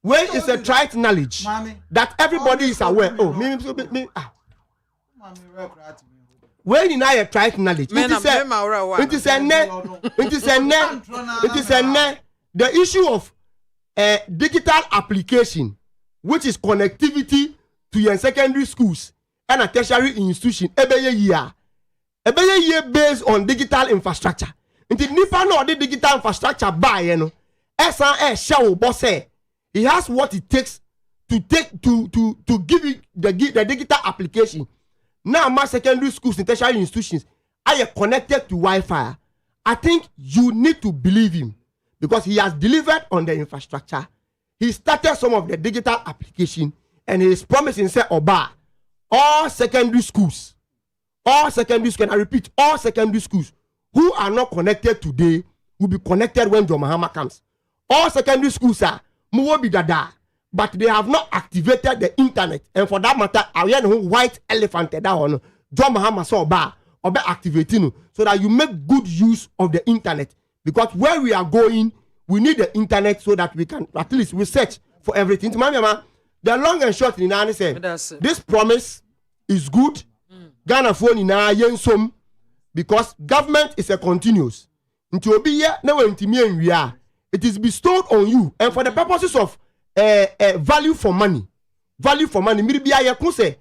Where is a trite knowledge that everybody is aware? Oh, me. Where in I a trite knowledge? It is the issue of digital application, which is connectivity to your secondary schools and a tertiary institution. Every year based on digital infrastructure. Until Nipa no the digital infrastructure buy, you know, SAS shall boss. He has what it takes to give you the digital application. Now, my secondary schools and tertiary institutions are connected to Wi-Fi. I think you need to believe him because he has delivered on the infrastructure. He started some of the digital application and he is promising say Oba all secondary schools, and I repeat, all secondary schools who are not connected today will be connected when John Mahama comes. All secondary schools are Muwobi Dada, but they have not activated the internet. And for that matter, I hear no white elephant that one. John Mahama saw Oba activating so that you make good use of the internet. Because where we are going, we need the internet so that we can at least research for everything. The long and short in this promise is good. Ghana phone in yensom because government is a continuous. Until be here, now we are. It is bestowed on you and for the purposes of value for money. Value for money. Maybe I can say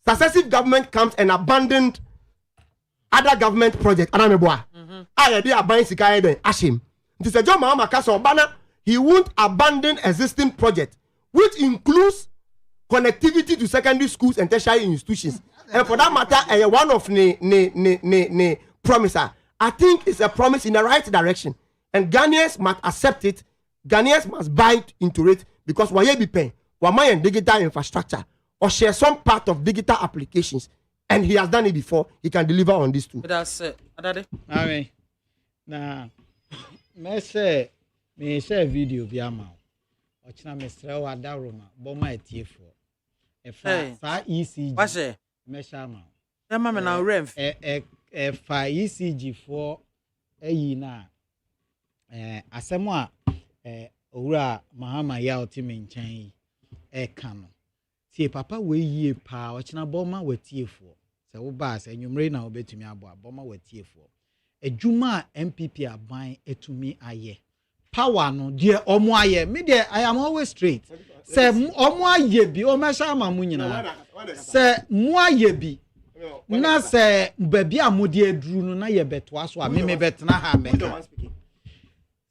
successive government comes and abandoned other government project. I they are buying Sikai then Ashim. It is a John Mahama Kasa Obana. He won't abandon existing project, which includes connectivity to secondary schools and tertiary institutions. And for that matter, one of the promiser. I think it's a promise in the right direction. And Ghanaians must accept it. Ghanaians must buy into it because why be paying? Why digital infrastructure or share some part of digital applications. And he has done it before. He can deliver on this too. That's it. I mean, now, me say video BIAMAH. Ochina me stre wa da Roma. Boma etie for. Fa ECG. What's it? Me shama. Mama na rev. Fa ECG for eyi na asɛm a owura mahama ya otime nkyɛn ka no tie papa we yie pa ɔkyena bɔma watiefo sɛ wo ba sɛ nwumre na obetumi abo abɔma watiefo adwuma MPP aban etumi ayɛ power no de ɔmo ayɛ me de I am always straight sɛ ɔmo ayɛ bi o mɛhyɛ ama mu nyina sɛ mo ayɛ bi na sɛ baabi a mo de aduru no na yɛ bɛtoa so a me bɛtena ha mɛka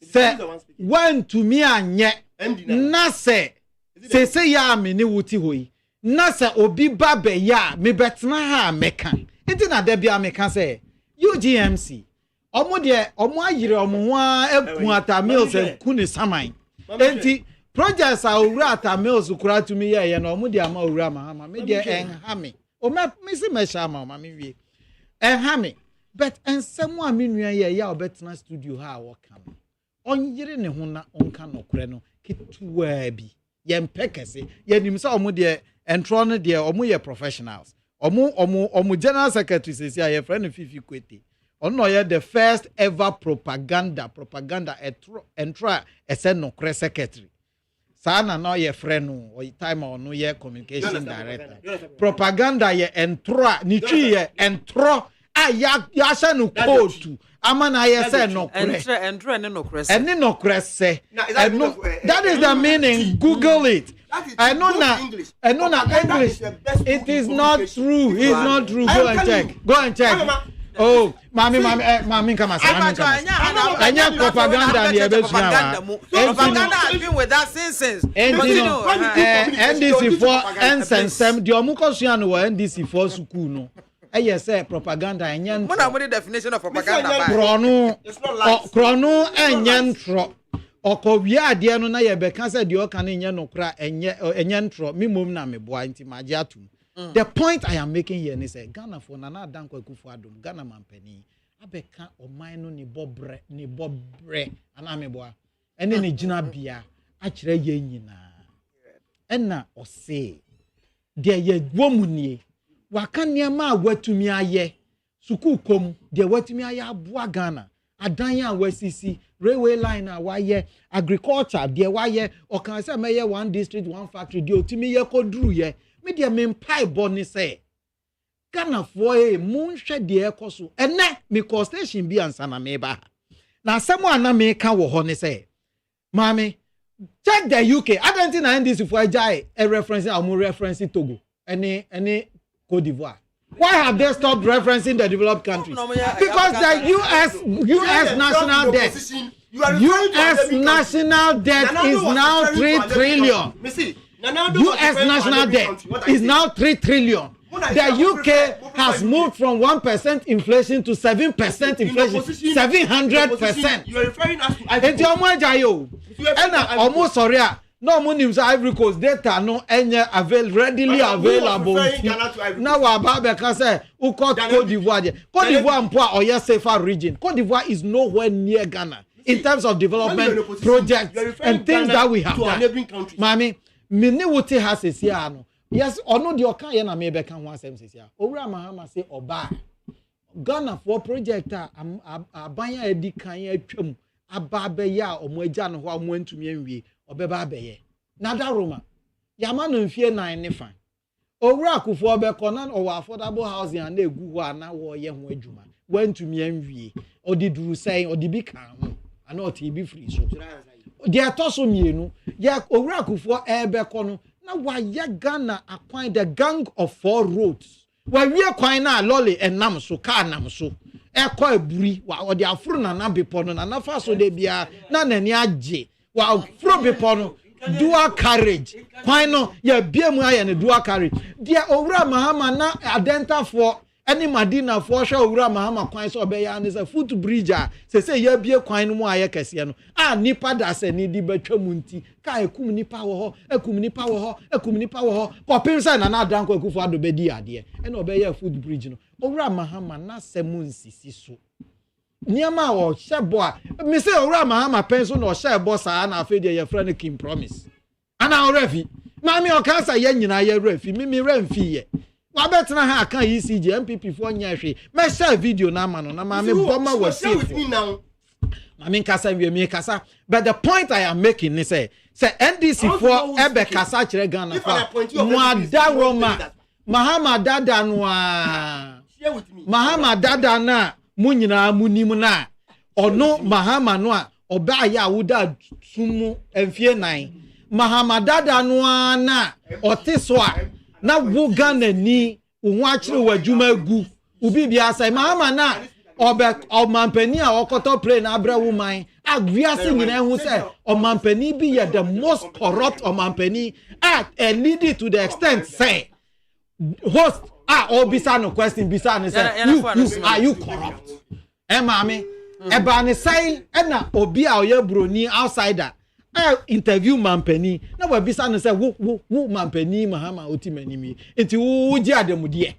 sɛ wan to me anyɛ na sɛ ya me ne wuti hoi na sɛ obi ba bɛ ya me betena ha meka nti na da bia meka sɛ UGMC omo de omo ayire omo ho eku ata mills eku ne saman enti projects a owura ata mills kura to me ye na omo de ama owura mahama me de enha me o me se me sha ma me wie enha me but ensem a me nua ye ya obetena studio ha wo ka no onyire ne ho na onka nokre no ketuwa bi ye mpekese ye nim se omo de entro no de omo ye professionals omo general secretary say ye friend Fifi Kwete ono ye the first ever propaganda entro ese nokre secretary sana no ye friend no time ono ye communication director propaganda ye entro ni twi ye entro ya sha no code amana ye say nokre entro ne nokre ene nokre se that is the meaning. Google it. I know na English. It is not true. It's not true. Go and check. Oh, mami, come on. Anya propaganda ni propaganda has been with that since. NDC for nsensem di omukosuan no NDC for school no. Say propaganda enyen. What are the definition of propaganda? Krono enyen tro. Okowia ade no na ye beka se de oka na enye nokra enye ntro mimom na meboa nti maje atum. The point I am making here is Ghana for Nana Dankwa Akufo-Addo Ghana mampani abeka oman no ni bobre anameboa ene ne gina bia a kire ye nyina ena ose de ye womunie waka niam a watumi aye suku kom de watumi aye aboa Ghana adan a wasisi railway line a waye agriculture de waye o kan say meye one district one factory de otumi ye koduru ye me de me mpai boni say Ghana for munhwe de ekoso ene me call station bi ansa na me ba na asemo ana me ka wo ho ne say mami check the UK identity na NDC for ajai a reference am reference Togo any Cote d'Ivoire. Why have they stopped referencing the developed countries? Because the US national debt is now 3 trillion. US national debt is now 3 trillion. The UK has moved from 1% inflation to 7% inflation, 700%. You are referring us to almost sorry. No money in Ivory Coast data no readily available. Now Ababe can say who called Cote d'Ivoire. Cote d'Ivoire or yes safer region. Cote d'Ivoire is nowhere near Ghana in terms of development projects and things that we have done. Mami, mini wuti has a siano. Yes, or no the oka ye na me be kan ho asem sesia. Owura Mahama say oba. Ghana for projector abanya edi kan atwam ababe ya omoagya no ho amoantumi anwie obeba abeye. Nada Roma. Yama no mfie 9 ne fan. Owura Akufo obekọ na o affordable housing and egu ho ana wo ye ho adwuma. Wantumi anwie. Odi duru sai odi bi kan ho. Ana oti bi free so. Dia toso mienu. Ya Owura Akufo ebekọ no na waya Ghana akwan the gang of 4 roads. Wa wie kwan na lolly enam so car nam so. Ekọ aburi wa odi afuru na na bepo no na nafa so de bia na nani agye. Wa afuru bepo no dual carriage. Kwan no ya biemu aye ne dual carriage. Dia Owura Mahama na adenta for any Madina for sure Owura Mahama kwan so obeya ne se foot bridge se ya bie kwan no mu aye kese no a nipa da se ni di betwamu nti ka ekum nipa wo ho ekum nipa wo ho popim se na na Dankwa Akufo-Addo be di ade e na obeya foot bridge no Owura Mahama na semu nsisi so niama wo shebo a me se Owura Mahama penso no shebo sa na afede ye friend Kim Promise ana orefi mami o kansa ye nyina ye refi mi remfi ye wa betena ha kan ECG MPP fo nya hwe me share video na ma no na ma me boma wa safe I mean kasa we kasa but the point I am making is say NDC for ebe kasa kire Ghana fa Mwada Roma Mahama Dada no Mahama Dada na munyina munim na ono Mahama no a oba ya wuda sumu emfie 9 Mahama Dada no na oteso a na wo Ghana ni wo akire wadwuma gu ubi bia sai Mahama na omampani a okoto play na abra woman agwiase nyina hu say omampani bi ye the most corrupt omampani and lead to the extent say host obisa no question bisa no say you are you corrupt maame eba ne sai na obi a oye broni outsider interview mampani na wa bisa no say wo mampani Mahama otimanimi enti wo gi ademude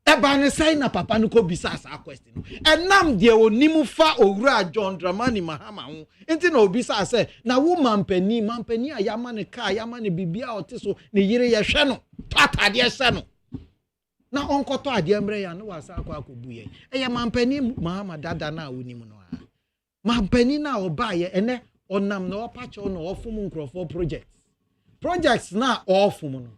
eba ne sai na papa no ko bisa asa question enam de onimu fa owura John Dramani Mahama ho enti na obisa say na wo mampani ayama ne ka ayama ne bibia oteso ne yire ye hwe no tatade hwe no na onkoto ade mre ya no wasa akobu ye eya mampani Mahama Dada na onimu no mampani na obaye ene onam na opacho na ofum nkrofo projects na ofum no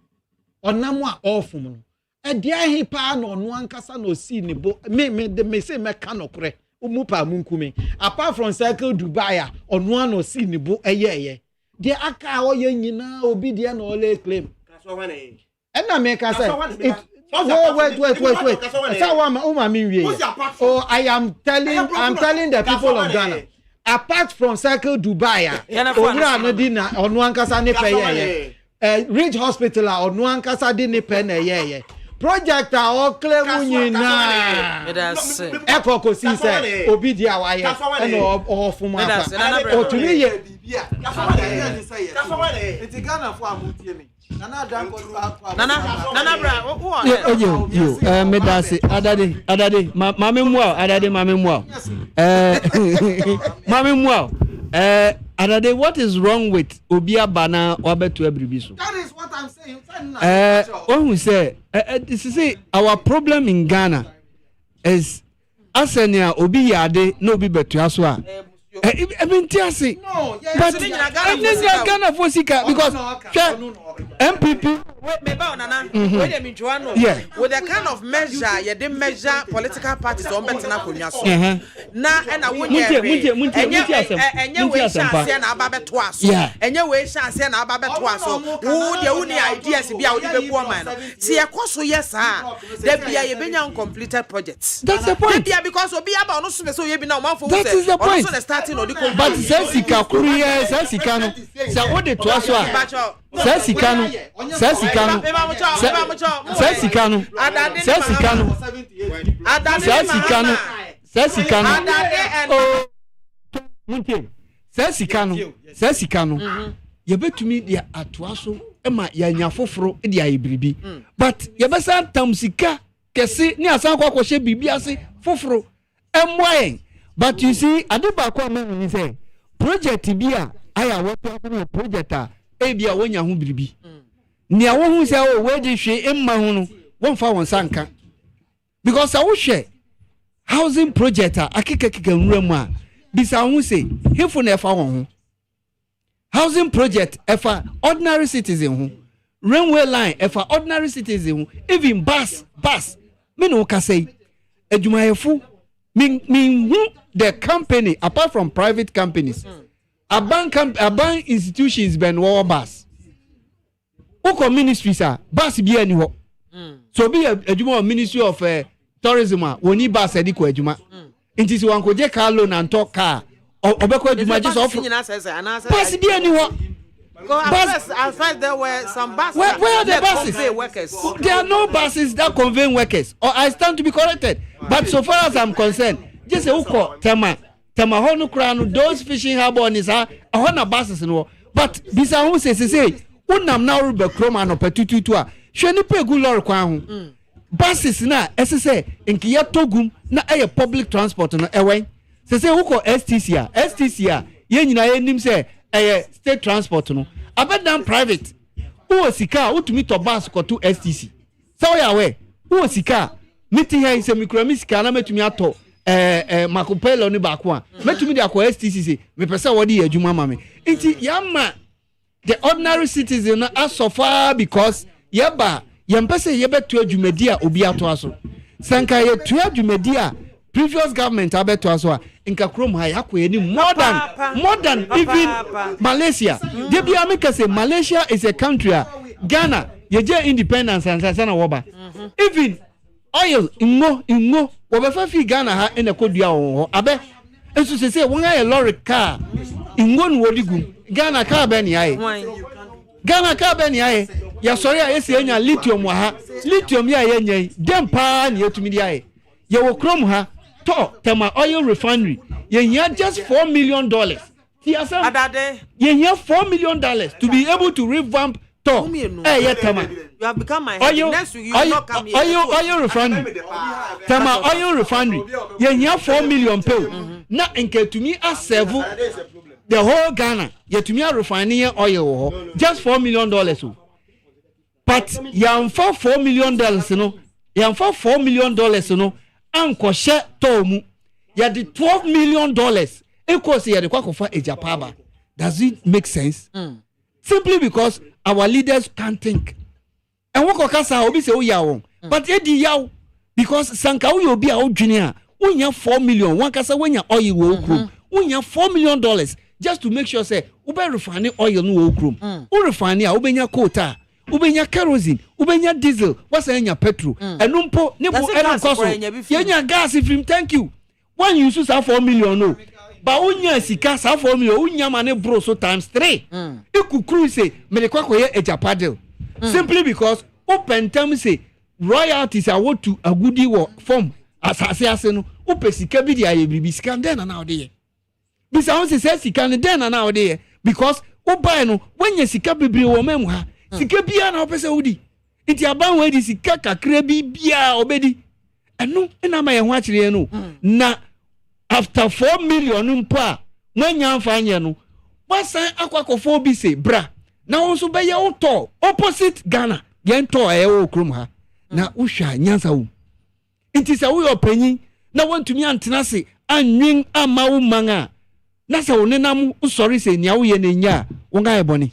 onam a ofum no edia hipa no no ankasa no si ne bo me say me kanokre umupa munkume apart from Circle Dubai ono ano si ne bo eye de aka oye nyina obi de na ole claim na me ka say wait so uma me wie oh I'm telling the people of Ghana apart from Circle Dubai owura no di na ono ankasa ne peye Ridge Hospital ono ankasa di ne pe na eye project a claim nyina ekoko si say obi dia waye na ofuma apa otumi ye bibia enti Ghana fo amutie me nana bra you me dase adade mame mua adade what is wrong with obia bana wabetu ebribiso that is what I'm saying when we say this is our problem in Ghana is asenia obi yade no obi betu aso a ebintiase but Ghana for sika because MPP me ba onana we dey minjwa no with the kind of measure you dey measure political parties on betena konwa so na wonye enye we chance na aba beto aso enye we chance na aba beto aso wo de uni ideas bia wo dey beku man no ti ekoso yes ah da bia ye benya uncompleted projects that's the point bia because obi aba no so be so ye bi na man for that is the point so the starting of the but sika kuriye sika no say wo de to aso a Sesikanu ye betumi dia atoaso ema ya nya foforo e dia yebribi but ye besa tamsika kese ni asan kwa kwhye bibi ase foforo emwayen but you see adeba kwa me ni say project bia aya wato project a ebia wonya ho biribi nia wo hu se o we di hwe emma hu no won fa won sanka because awo hwe housing project a akekekeka nwuramu a bisa hu se hefu na efa won ho housing project efa ordinary citizen hu railway line efa ordinary citizen hu even bus me no ka say adwumayefo min hu the company apart from private companies a bank institutions ben war bus oko ministries are bus bi ani ho so be adwuma ministry of tourism woni bus edi ko adwuma nti si wanko je car loan and talk car obeko adwuma je so bus bi ani ho outside there were some buses where are the buses workers there are no buses that convey workers or I stand to be corrected but so far as I'm concerned just uko tema hono kra no those fishing harbor ni sa ahona buses no but bisa hu say unam na ru be kroma no patututu a hwe ni pegu lorry kwa ho buses na say enki ya togum na public transport no ewen say uko STC a ye nyina ye nim say state transport no abedam private o sika utumi to bus ko to STC So ya we wo sika meti here se mikura mi sika na metumi ato makopelo ni ba ko a metumi de akọ STCC me pese wo de adwuma ma me nti yama the ordinary citizen as so far because yeba yempese yebetu adwumadi a obi ato aso sanka yetu adwumadi a previous government abeto aso a nka krom ha yakọ ni more than even Malaysia dey bia make say Malaysia is a country Ghana yeje independence and sana woba even oil ingo wobefa fi Ghana ha ene kodua wo abe esu se won aye lorry car ingo no wodigu Ghana car be ni aye Ghana car be ni aye ya sori a yesi enya lithium wa ha lithium ya ye nyai dem pa na yetumi di aye ye wo krom ha to tema oil refinery ye hia just $4 million tiasa adade ye hia $4 million to be able to revamp to ye tema you have become my head. Next week you will not come here. Oil refinery tema oil refinery ye hia $4 million pay na nke tumi a serve the whole Ghana ye tumi a refining oil just $4 million but yamfa $4 million no yamfa $4 million no anko she to mu ya the $12 million equals ya the kwakofa ejapaba. Does it make sense? Simply because our leaders can't think. And what kasa obi say oya but e di yaw because sanka we obi a odwene a wonya $4 million one kasa wonya oil wo krom wonya $4 million just to make sure say ube refine oil no wo krom wo refine a ubenya quota ubenya kerosene ubenya diesel what's enya petrol enumpo ne bo ena koso yenya gas film thank you when you use $4 million no ba unya sika $4 million unya mane bro so times 3 ikukuru say me de kwakoye ejapadel simply because open term say royalties are what to a goodie form asase ase no upesika bi dia ye bibi sika den na ode ye bisa on say sika den na ode ye because obai no wanya sika bibiri wo mem ha sika bia na opese udi nti aban we di sika kakra bi bia obedi eno na ma ye ho akire no na after $4 million mpa wanya amfanye no wasan akwakofo bi say bra na wonso be ye uto opposite Ghana yen to wo krom ha na uhwa nyansa wo nti sa wo opanyin na wontumi antena se anwin ama wo manga na sa wo nenam usori se nia wo ye nenya wo ga eboni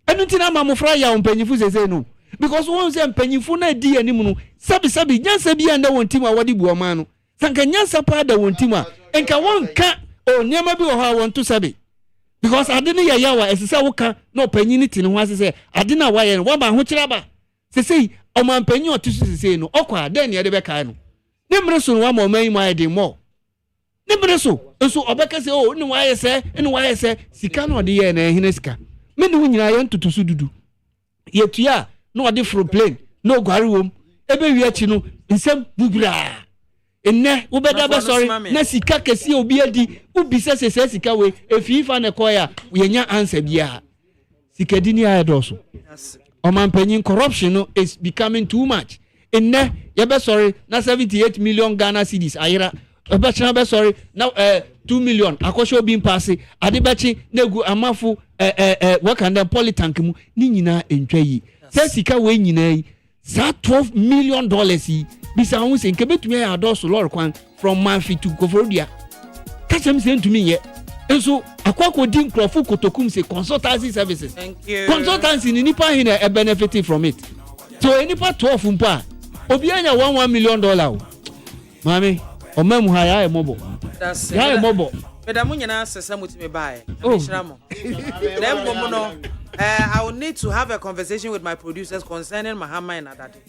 enu nti na ma mofra ya ompanyinfu se no because won se mpanyinfu na di anim no sabi nyansa bi anda wontim a wodi bu oma no sanka nyansa pa da wontim a enka wonka o nyama bi wo ha wonto sabi because ade ne yawa esese woka na opanyin ni tini ho asese ade na waye no ba ho kira ba sese o man panyin otusu sese no okwa ade ne de be kai no ne mreso no wa ma oman ma ade mo ne mreso eso obeka se o ne waye se sika no de ye na ehine sika me ne nyina ye ntutusu dudu yetua na ode fro plane no gware wom ebe wi achi no nsem bubura enne ubeda be sorry na sika kesi obi adi ubisa sese sika we efifa ne koya yenya answer bia sika dini ayedoso omampanyin corruption no is becoming too much enne ye be sorry na 78 million Ghana cedis ayira ebe chana be sorry na 2 million akosho obi mpase ade bechi negu amafu wakanda polytank mu ni nyina entwayi se sika we nyina yi sa $12 million yi bisa hu se nke betumi ya adoso lord kwan from Manfi to Koforodia kachem se ntumi ye enso akwako din krofu kotokum se consultancy services thank you consultancy ni nipa hin e benefiting from it so enipa 12 mpa obi anya $1 million o mami o memu ha ya emobo that's ya emobo Madam Munyana sesa mutime bae. Amishiramo. Then momo I will need to have a conversation with my producers concerning Mahama and Adade.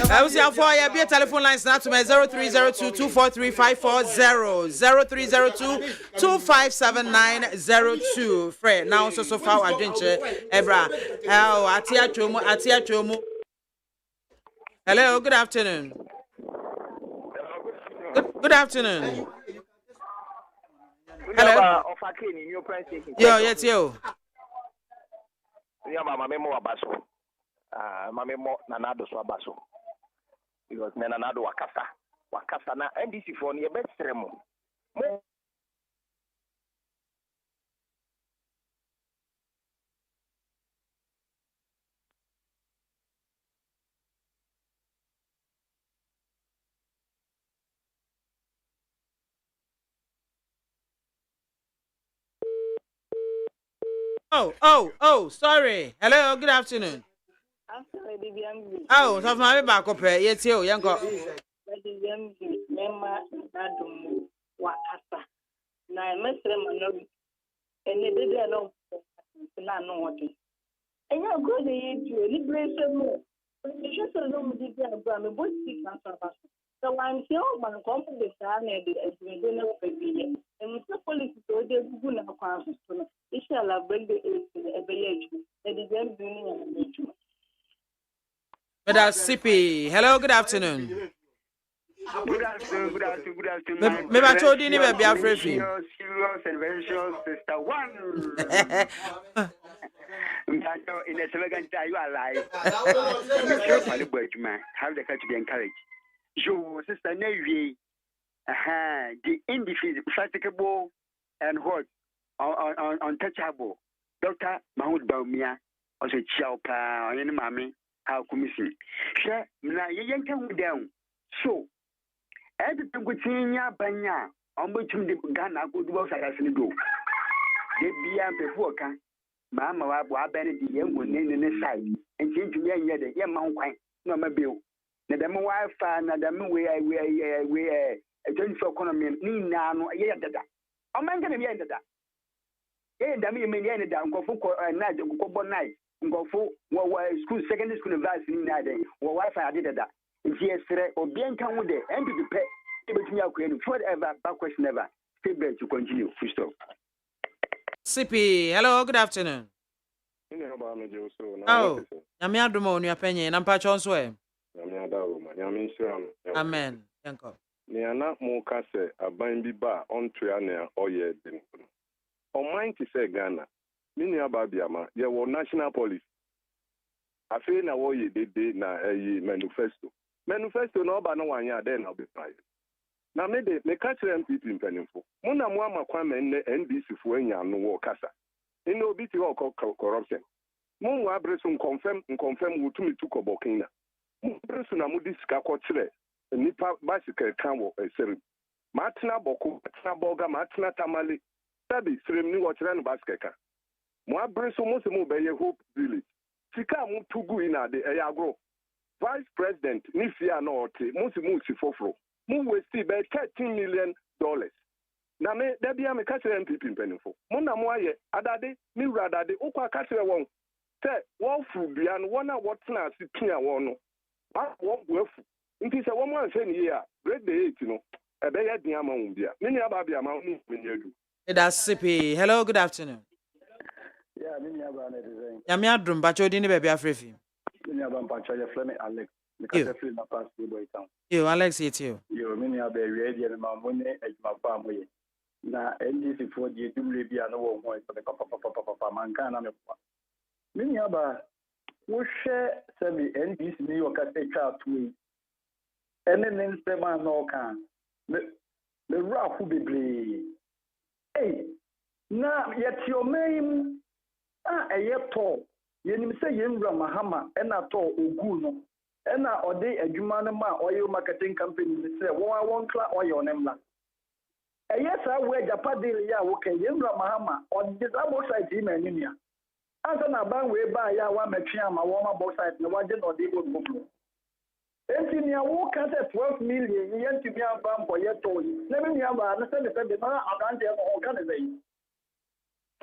I will see how far you be telephone lines now to my 0302-243-540 0302-257-902. Fred, now so far I drink Ebra. Oh, Atia Chomo. Hello, good afternoon. Good afternoon. Hello. Yo, yes, yo. Mamemo nanado swabaso because nanado wakasa na NDC for ni bestremo Sorry. Hello, good afternoon. After the BIAMAH. Oh, so my back up here. Yes, you, young girl. The BIAMAH member Nadum Wakasa. Now, Mr. Manobi, and they did not know what it. And you're good to liberation more. You should know the Grammy, both speak and surpass. So I'm here, my confidence, and the dinner for the and Mr. Police told the good and constant. It shall bring the age to the age. And the Grammy Union. But CP. Hello, good afternoon. Good afternoon, good afternoon, good afternoon. Maybe I told you never be afraid. Serious and very serious, sister one. In the second time you are alive. Have the courage to be encouraged. Your sister Navy, the indefatigable and what untouchable. Dr. Mahmoud Baumia, also Chiapa, or any mammy, how commission. Share, now you yank down. So, everything with Tia Banya, on which the Ghana good work as in do. They be a before. Mamma, I buried the young one in the side, and change to me the young man quite no my bill. The more I find that we a 24 economy, Nina, no, yeah, that. I'm not going to be ended that. Yeah, that means me ended down, go for a night, go for night, go for school, secondary school, university, or Wi-Fi, I did that. And yes, or being come with the end to the pay, between forever, backwards never. Stay back to continue, full stop. CP, hello, good afternoon. Oh, I'm here to mourn your opinion. I'm patch on sway. Amen. Niana Mokase, a bimbi bar on Triania or ye. On mine to say Ghana, Minia BIAMAH, ye were national police. I feel now what ye did na a manifesto. Manifesto no ba no one ya then I'll be private. Now me catch MPP in Penifo. Mona Mwama Kwame NBC for any no Kasa. In no BT or corruption. Mon Wabresun confirm with me to Kobokina. Person amudi sika kotre nipa bicycle kan wo eseri matina boko matina boga matina tamale sabi srem ni wo kire no bicycle kan mo abreso mo se mo be ye hope village sika mo tugu ina de agro vice president ni fia na ote mo se mo si foforo mo waste be $13 million na me da bia me ka kire MPP mpanifo mo na mo aye adade mi wura adade ukwa ka kire won se wo fu bia no wona wotena asipia won no what worth? It is a woman saying here, break the 8, you know. A day at the amount, dear. Many about BIAMAH when you do. That's CP. Hello, good afternoon. Yeah, many about it. Yamia Drum, but you didn't be afraid. Many about Pacha Flame Alex. Because I feel my past boy town. You, Alex, it's you. You, many are very ready and my money at my family. Now, NDC for the WB and no one for the Papa Mancana. Many about we share semi NDC New York at a chart to and then Sema no can. The rough will be hey, now yet your name a yet tall. You say Yembra Mahama and a tall Uguno and a or day a Jumanama oil marketing company say, well, I won't clap oil name. A yes, I wear Japadilia, okay, Yembra Mahama on the double side in India. As an abang way by ya one machine, my woman both sides, the wagon or the good book. Engineer walk at 12 million, yen to be a bump for yet told. Never me have understand the man around the organization.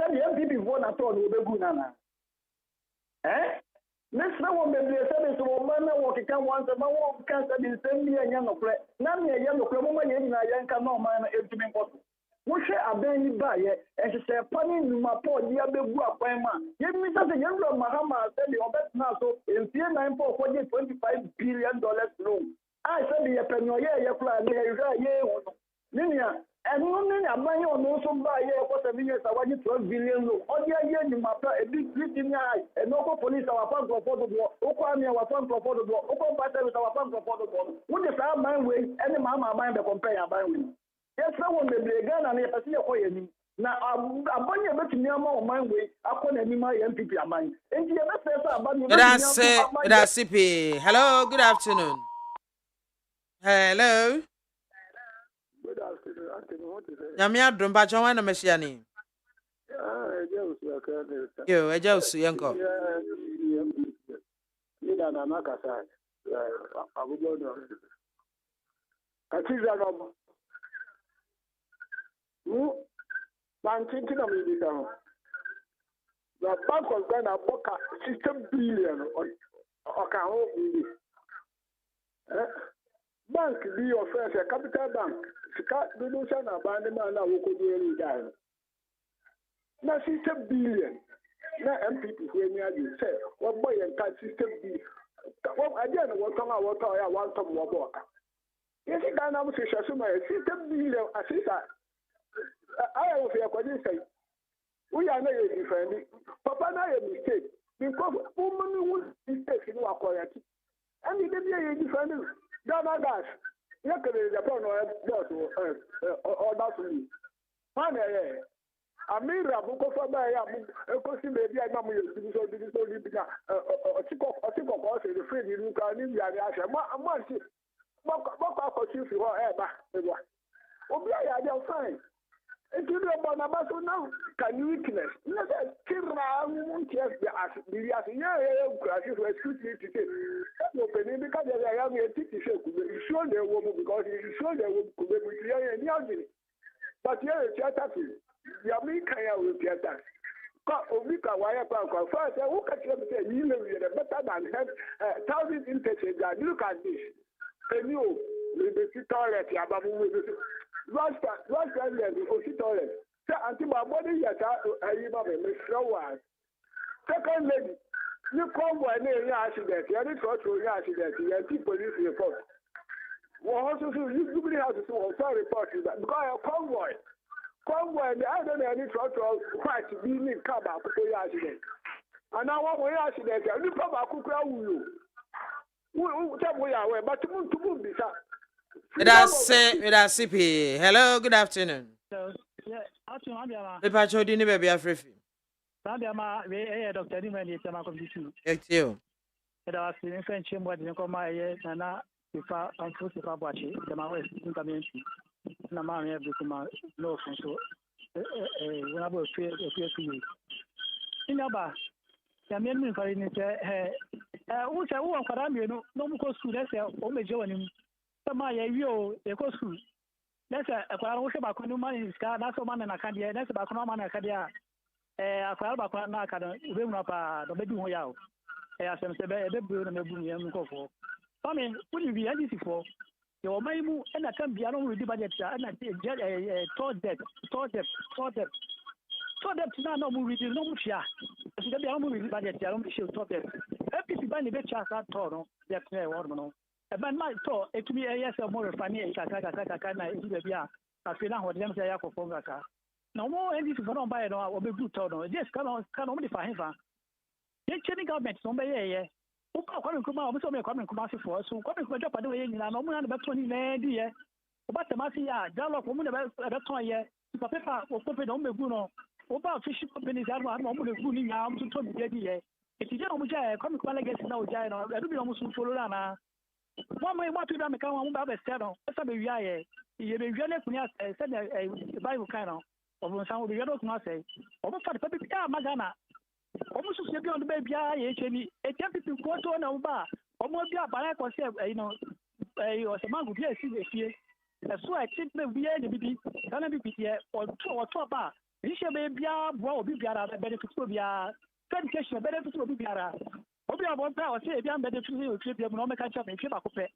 Tell the MPP one at all will be good. Eh? Next one may be a service of man walking once a man cancer in same year young of play. None a young of woman in a young canoe man empty bottle. We share a benny by it, and she said, Panning my poor dear baby, give me such a young Mahama, said the best now, so in fear 9 for $25 billion loan. I said the Penoya, your plan, Linear, and one a money on also buy for 7 years, I want you 12 billion loan. All the year you must a big fleet in the eye, and no police our fund for affordable, Okwami our fund for affordable, Okwam Pata with our fund for affordable. Would the fair mind way, any mamma mind the compare by with. Yes, I want to be a gun and a see a coin. Now, I'm going to make me a more mind way. I can't any my MPP of mine. And the other says about you. That's CP. Hello, good afternoon. Hello. Good afternoon. What is it? Nyamia Drumba Chawana Messiani. Yo, I just yanko. Nida na nakasa. Abugo Katiza no. Thinking of it. The bank was going to book a 60 billion or can bank be your friend, a capital bank. Sika do sana abandon na woko do any guy. Na 60 billion. Na MPP who any you say what boy and cat 60 billion. What idea what come out ya one top waboka. Yes, Ghana was a 60 billion assisa. I have a question say. We are not defending. Papa, na a mistake because woman would mistake in our quality. And you didn't hear defending. Ghana gas. You can read upon boss or that's me. Man, I mean, Rabuko for my costume, maybe I know you do so. A tick of us is the free you can leave your answer. What costume you are ever. Obia, they are fine. If you don't want to now, can you weakness? Let us kill around the as excuse me to say. Opening because I am a teacher, you show the woman because you show the woman could be with you. But here is your taxi. The American will get that. Obika wire power. First, I look at them and say, you live better than 1,000 interchange. Look at this. Can you with the toilet? Last time, the toilet. So, until my body, yes, I remember Miss Rowan. Second lady, you come by name accident. You need to go to accident. You have police report. Well, also, you really have to do a report because a convoy, the other than any trouble, quite being in Kaba for the accident. And now, one way accident, you come back to you. Who tell me away, but to move this up. That's CP. Hello, good afternoon. Pepa Chodi ni baby Afrifi. BIAMAH, we Dr. Niman is a computer. Thank you. There was in French chamber, the Noma, Nana, if I'm supposed to have watched the Maoist community. Namami become low from so. When I was appear to you. In Aba, the men for in who's a woman for Amino, no more school, that's a major one. Samaya, you, a cost school. That's a Karawisha Bakunuma is car, that's a man and a candia, that's a Bakunama and a cadia. A Farabakana, Remapa, the baby Hoyao. As I'm saying, a baby and a boom and go for. I mean, wouldn't be anything for your Maimu and I can be alone with the budget and I told that, so that's not no movie, no Mushia. As the young movie budget, I don't show top it. Happy to buy the best chance at Toro, that's their ornament. A man might talk, it to be a yes or more funny, Kakana, I feel now what them say for Fongaka. No more anything for no buy or be good total. Yes, can only find him. Then changing government, somebody, who come out, so may come and come out for us, so coming for a job, I do it in no more than about 20 years. But the Massia, dialogue woman about a toy, paper, or copy on the Guno, about fishing companies, I want more than good now to 20 years. If you don't come to against no giant, I do be almost full Lana. One way, what to them come on about a saddle, that's a baby. You may really send a Bible kind of some of the other say, almost for the public Magana. Almost to be on the baby, a tempted to go to an over, almost be a barrack or a man who gets here. That's why I think the BA, can be here or two bar. You shall be a bro, be a benefit to be a education, benefit to be a. Obi abon pa o say ebi am be de fi o fi bi no me ka cha me fi ba ko pe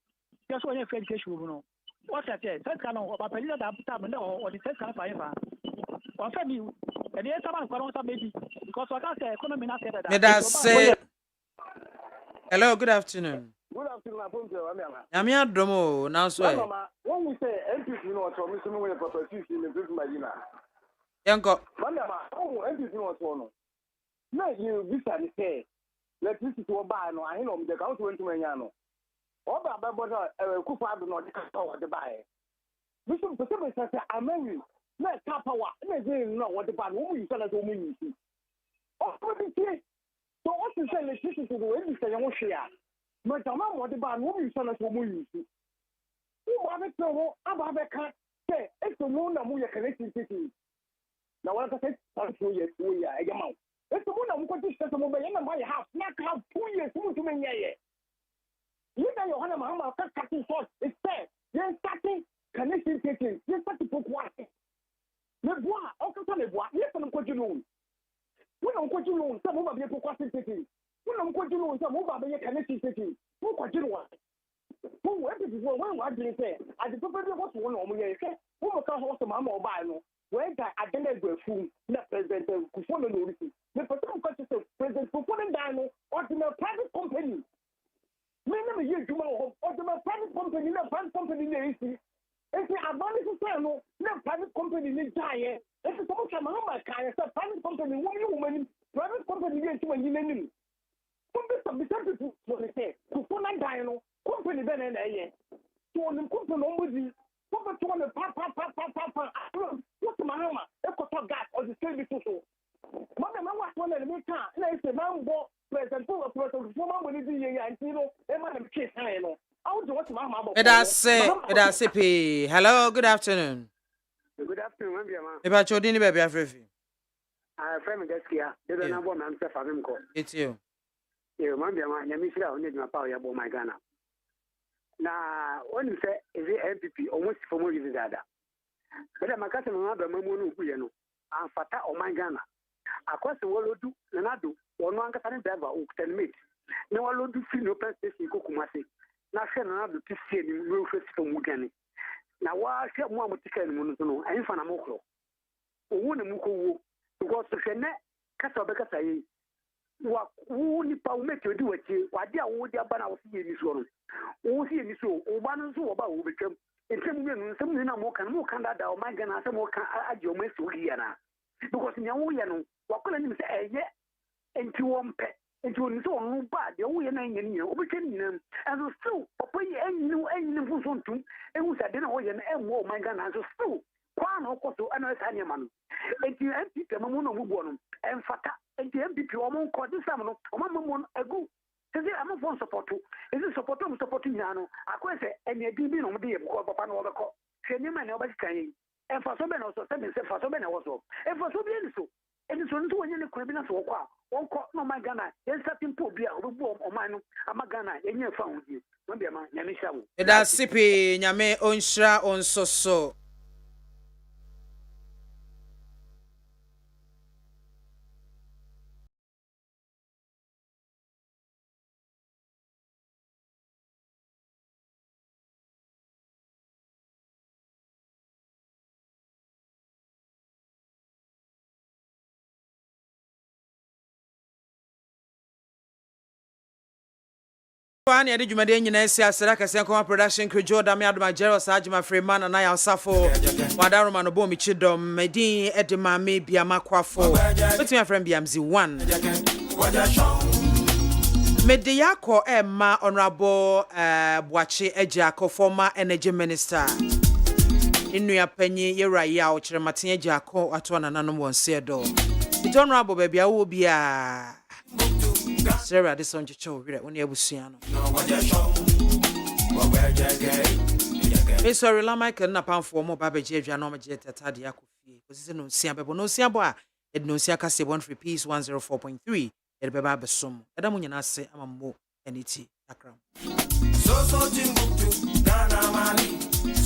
just when you education we no what I say that kind of ba peli da ta me no o the kind of fa o fa mi e dey ta ban ko no ta maybe because what I say economy na say that Me that say hello, good afternoon. Good afternoon, Mama. Yami adromo now so when we say MPP no to me so me papa si in the business magina. Yanko. Mama, oh MPP no to no. Na you visa ni say electricity to buy no I know the count went to me no. Oba ba boda kufa do no the buy. Bishop Pacific says, I'm married. Let's tap power. Let's know what the bad woman is going to do. Oh, what is it? So, what you say, let's listen to the way you say, I won't share. But I'm not what the bad woman is going to do. Who have it so? I'm a cat. Say, it's the moon that we are connected to. Now, what I said, I'm 2 years, we are a amount. It's the one I'm going to say, I'm going to buy a house. Not have 2 years, to me. You know, your Hannah Mama, cutting sauce. It's fair. You're starting connection taking. You're starting to what? Le bois, on peut le bois. Yes, on peut du long. When on peut du long, ça va bien pour quoi c'est taking. When on peut du long, ça va bien connection taking. Pourquoi du long? Pour what is what I did say? I did not know what one on my head. Who will come to my mobile? Where I didn't go fool, not President Kufuno. The person who President Kufuno Dino or the private company. Many years you know, or the private company, the private company, if you have money to sell, no private company is giant. If it's so much of my kind, it's a private company, woman, private company, yes, when you name. Some business to say, to put a dino, company then and a to on the company nobody, what to on the papa, what's my mama, echo gas or the service social. Mother, my wife wanted to make time, and I said, Mam, President, President, woman, when you and you know, and my kiss, I know. That's it. Hello, good afternoon. Good afternoon, BIAMAH. About Chodini baby Afrifi. I friend Gaskia, you don't know what I'm saying. It's you. You BIAMAH, Yamishra, only my power about my Ghana. Now, when you say, is it MPP almost for more than that? But I'm a cousin of Mamono, and Fata or my Ghana. Across the world, do Nanado, or no one can ever can meet. No one will do free no place in Kokumasi. Na hwɛ na do tisi ni no hwɛ sifa mu gane na wa hwɛ mu amotika ni mu no ɛn fa na mokro owu na mukowo because hwɛ ne kasa obekasa yi wa wu ni pa wo meti odi watie wade a wo di aba na wo si yeni so no wo si yeni so wo ba no so wo ba wo betwam ntem mu no nsem ni na mo kan da o man gana asem wo kan agye o mesi wo hiya na because nya wo ye no wakola ni se eye enti wo mpe. Into on bad, the way and you obtain them, and so, papa, and you for some too, and who said, dinner, and more my gun as a still. Quan or Costo, and a tiny man. And you empty the Mamono Mubonum, and Fata, and the empty Piomon called the Samano, or Mamon ago. Is it a phone support? Is it supporting Yano? I quite say, and you did on the Papa or the call. Can you man over saying? And for some men also, for some men also, and for so bien so. And it's only when you're criminals or one caught no my Ghana, there's certain poor beer or bomb or mine, I'm a Ghana, and you found you. Yamisha. That's Sippy, Yame, Onsra, on so. Kwani adi jumade nyina esi asira kase nkoma production crew Jordan me adoma Jeros Ajima Freeman na ya Osafo Wadaroma no bomi chidom medin edi MAAME BIAMAH AKWAFO with my friend BMZ 1 Mediyako Emma Honorable Boache Ejiako former energy minister Inu ya penyi yera ya ochirematin Ejiako ato na nanom wonse do Honorable baby awo bia Sarah, this on your show, when you busy. Sorry, la Michael na pound for more babbage, and no jet at Tadia Coffee. Because no Siamba, no Siamba, it no Siaka 1 free piece 104.3, it be Baba Sum. Adamunia say, I'm more and it's Akram. So, Timbuktu, Nana Mali.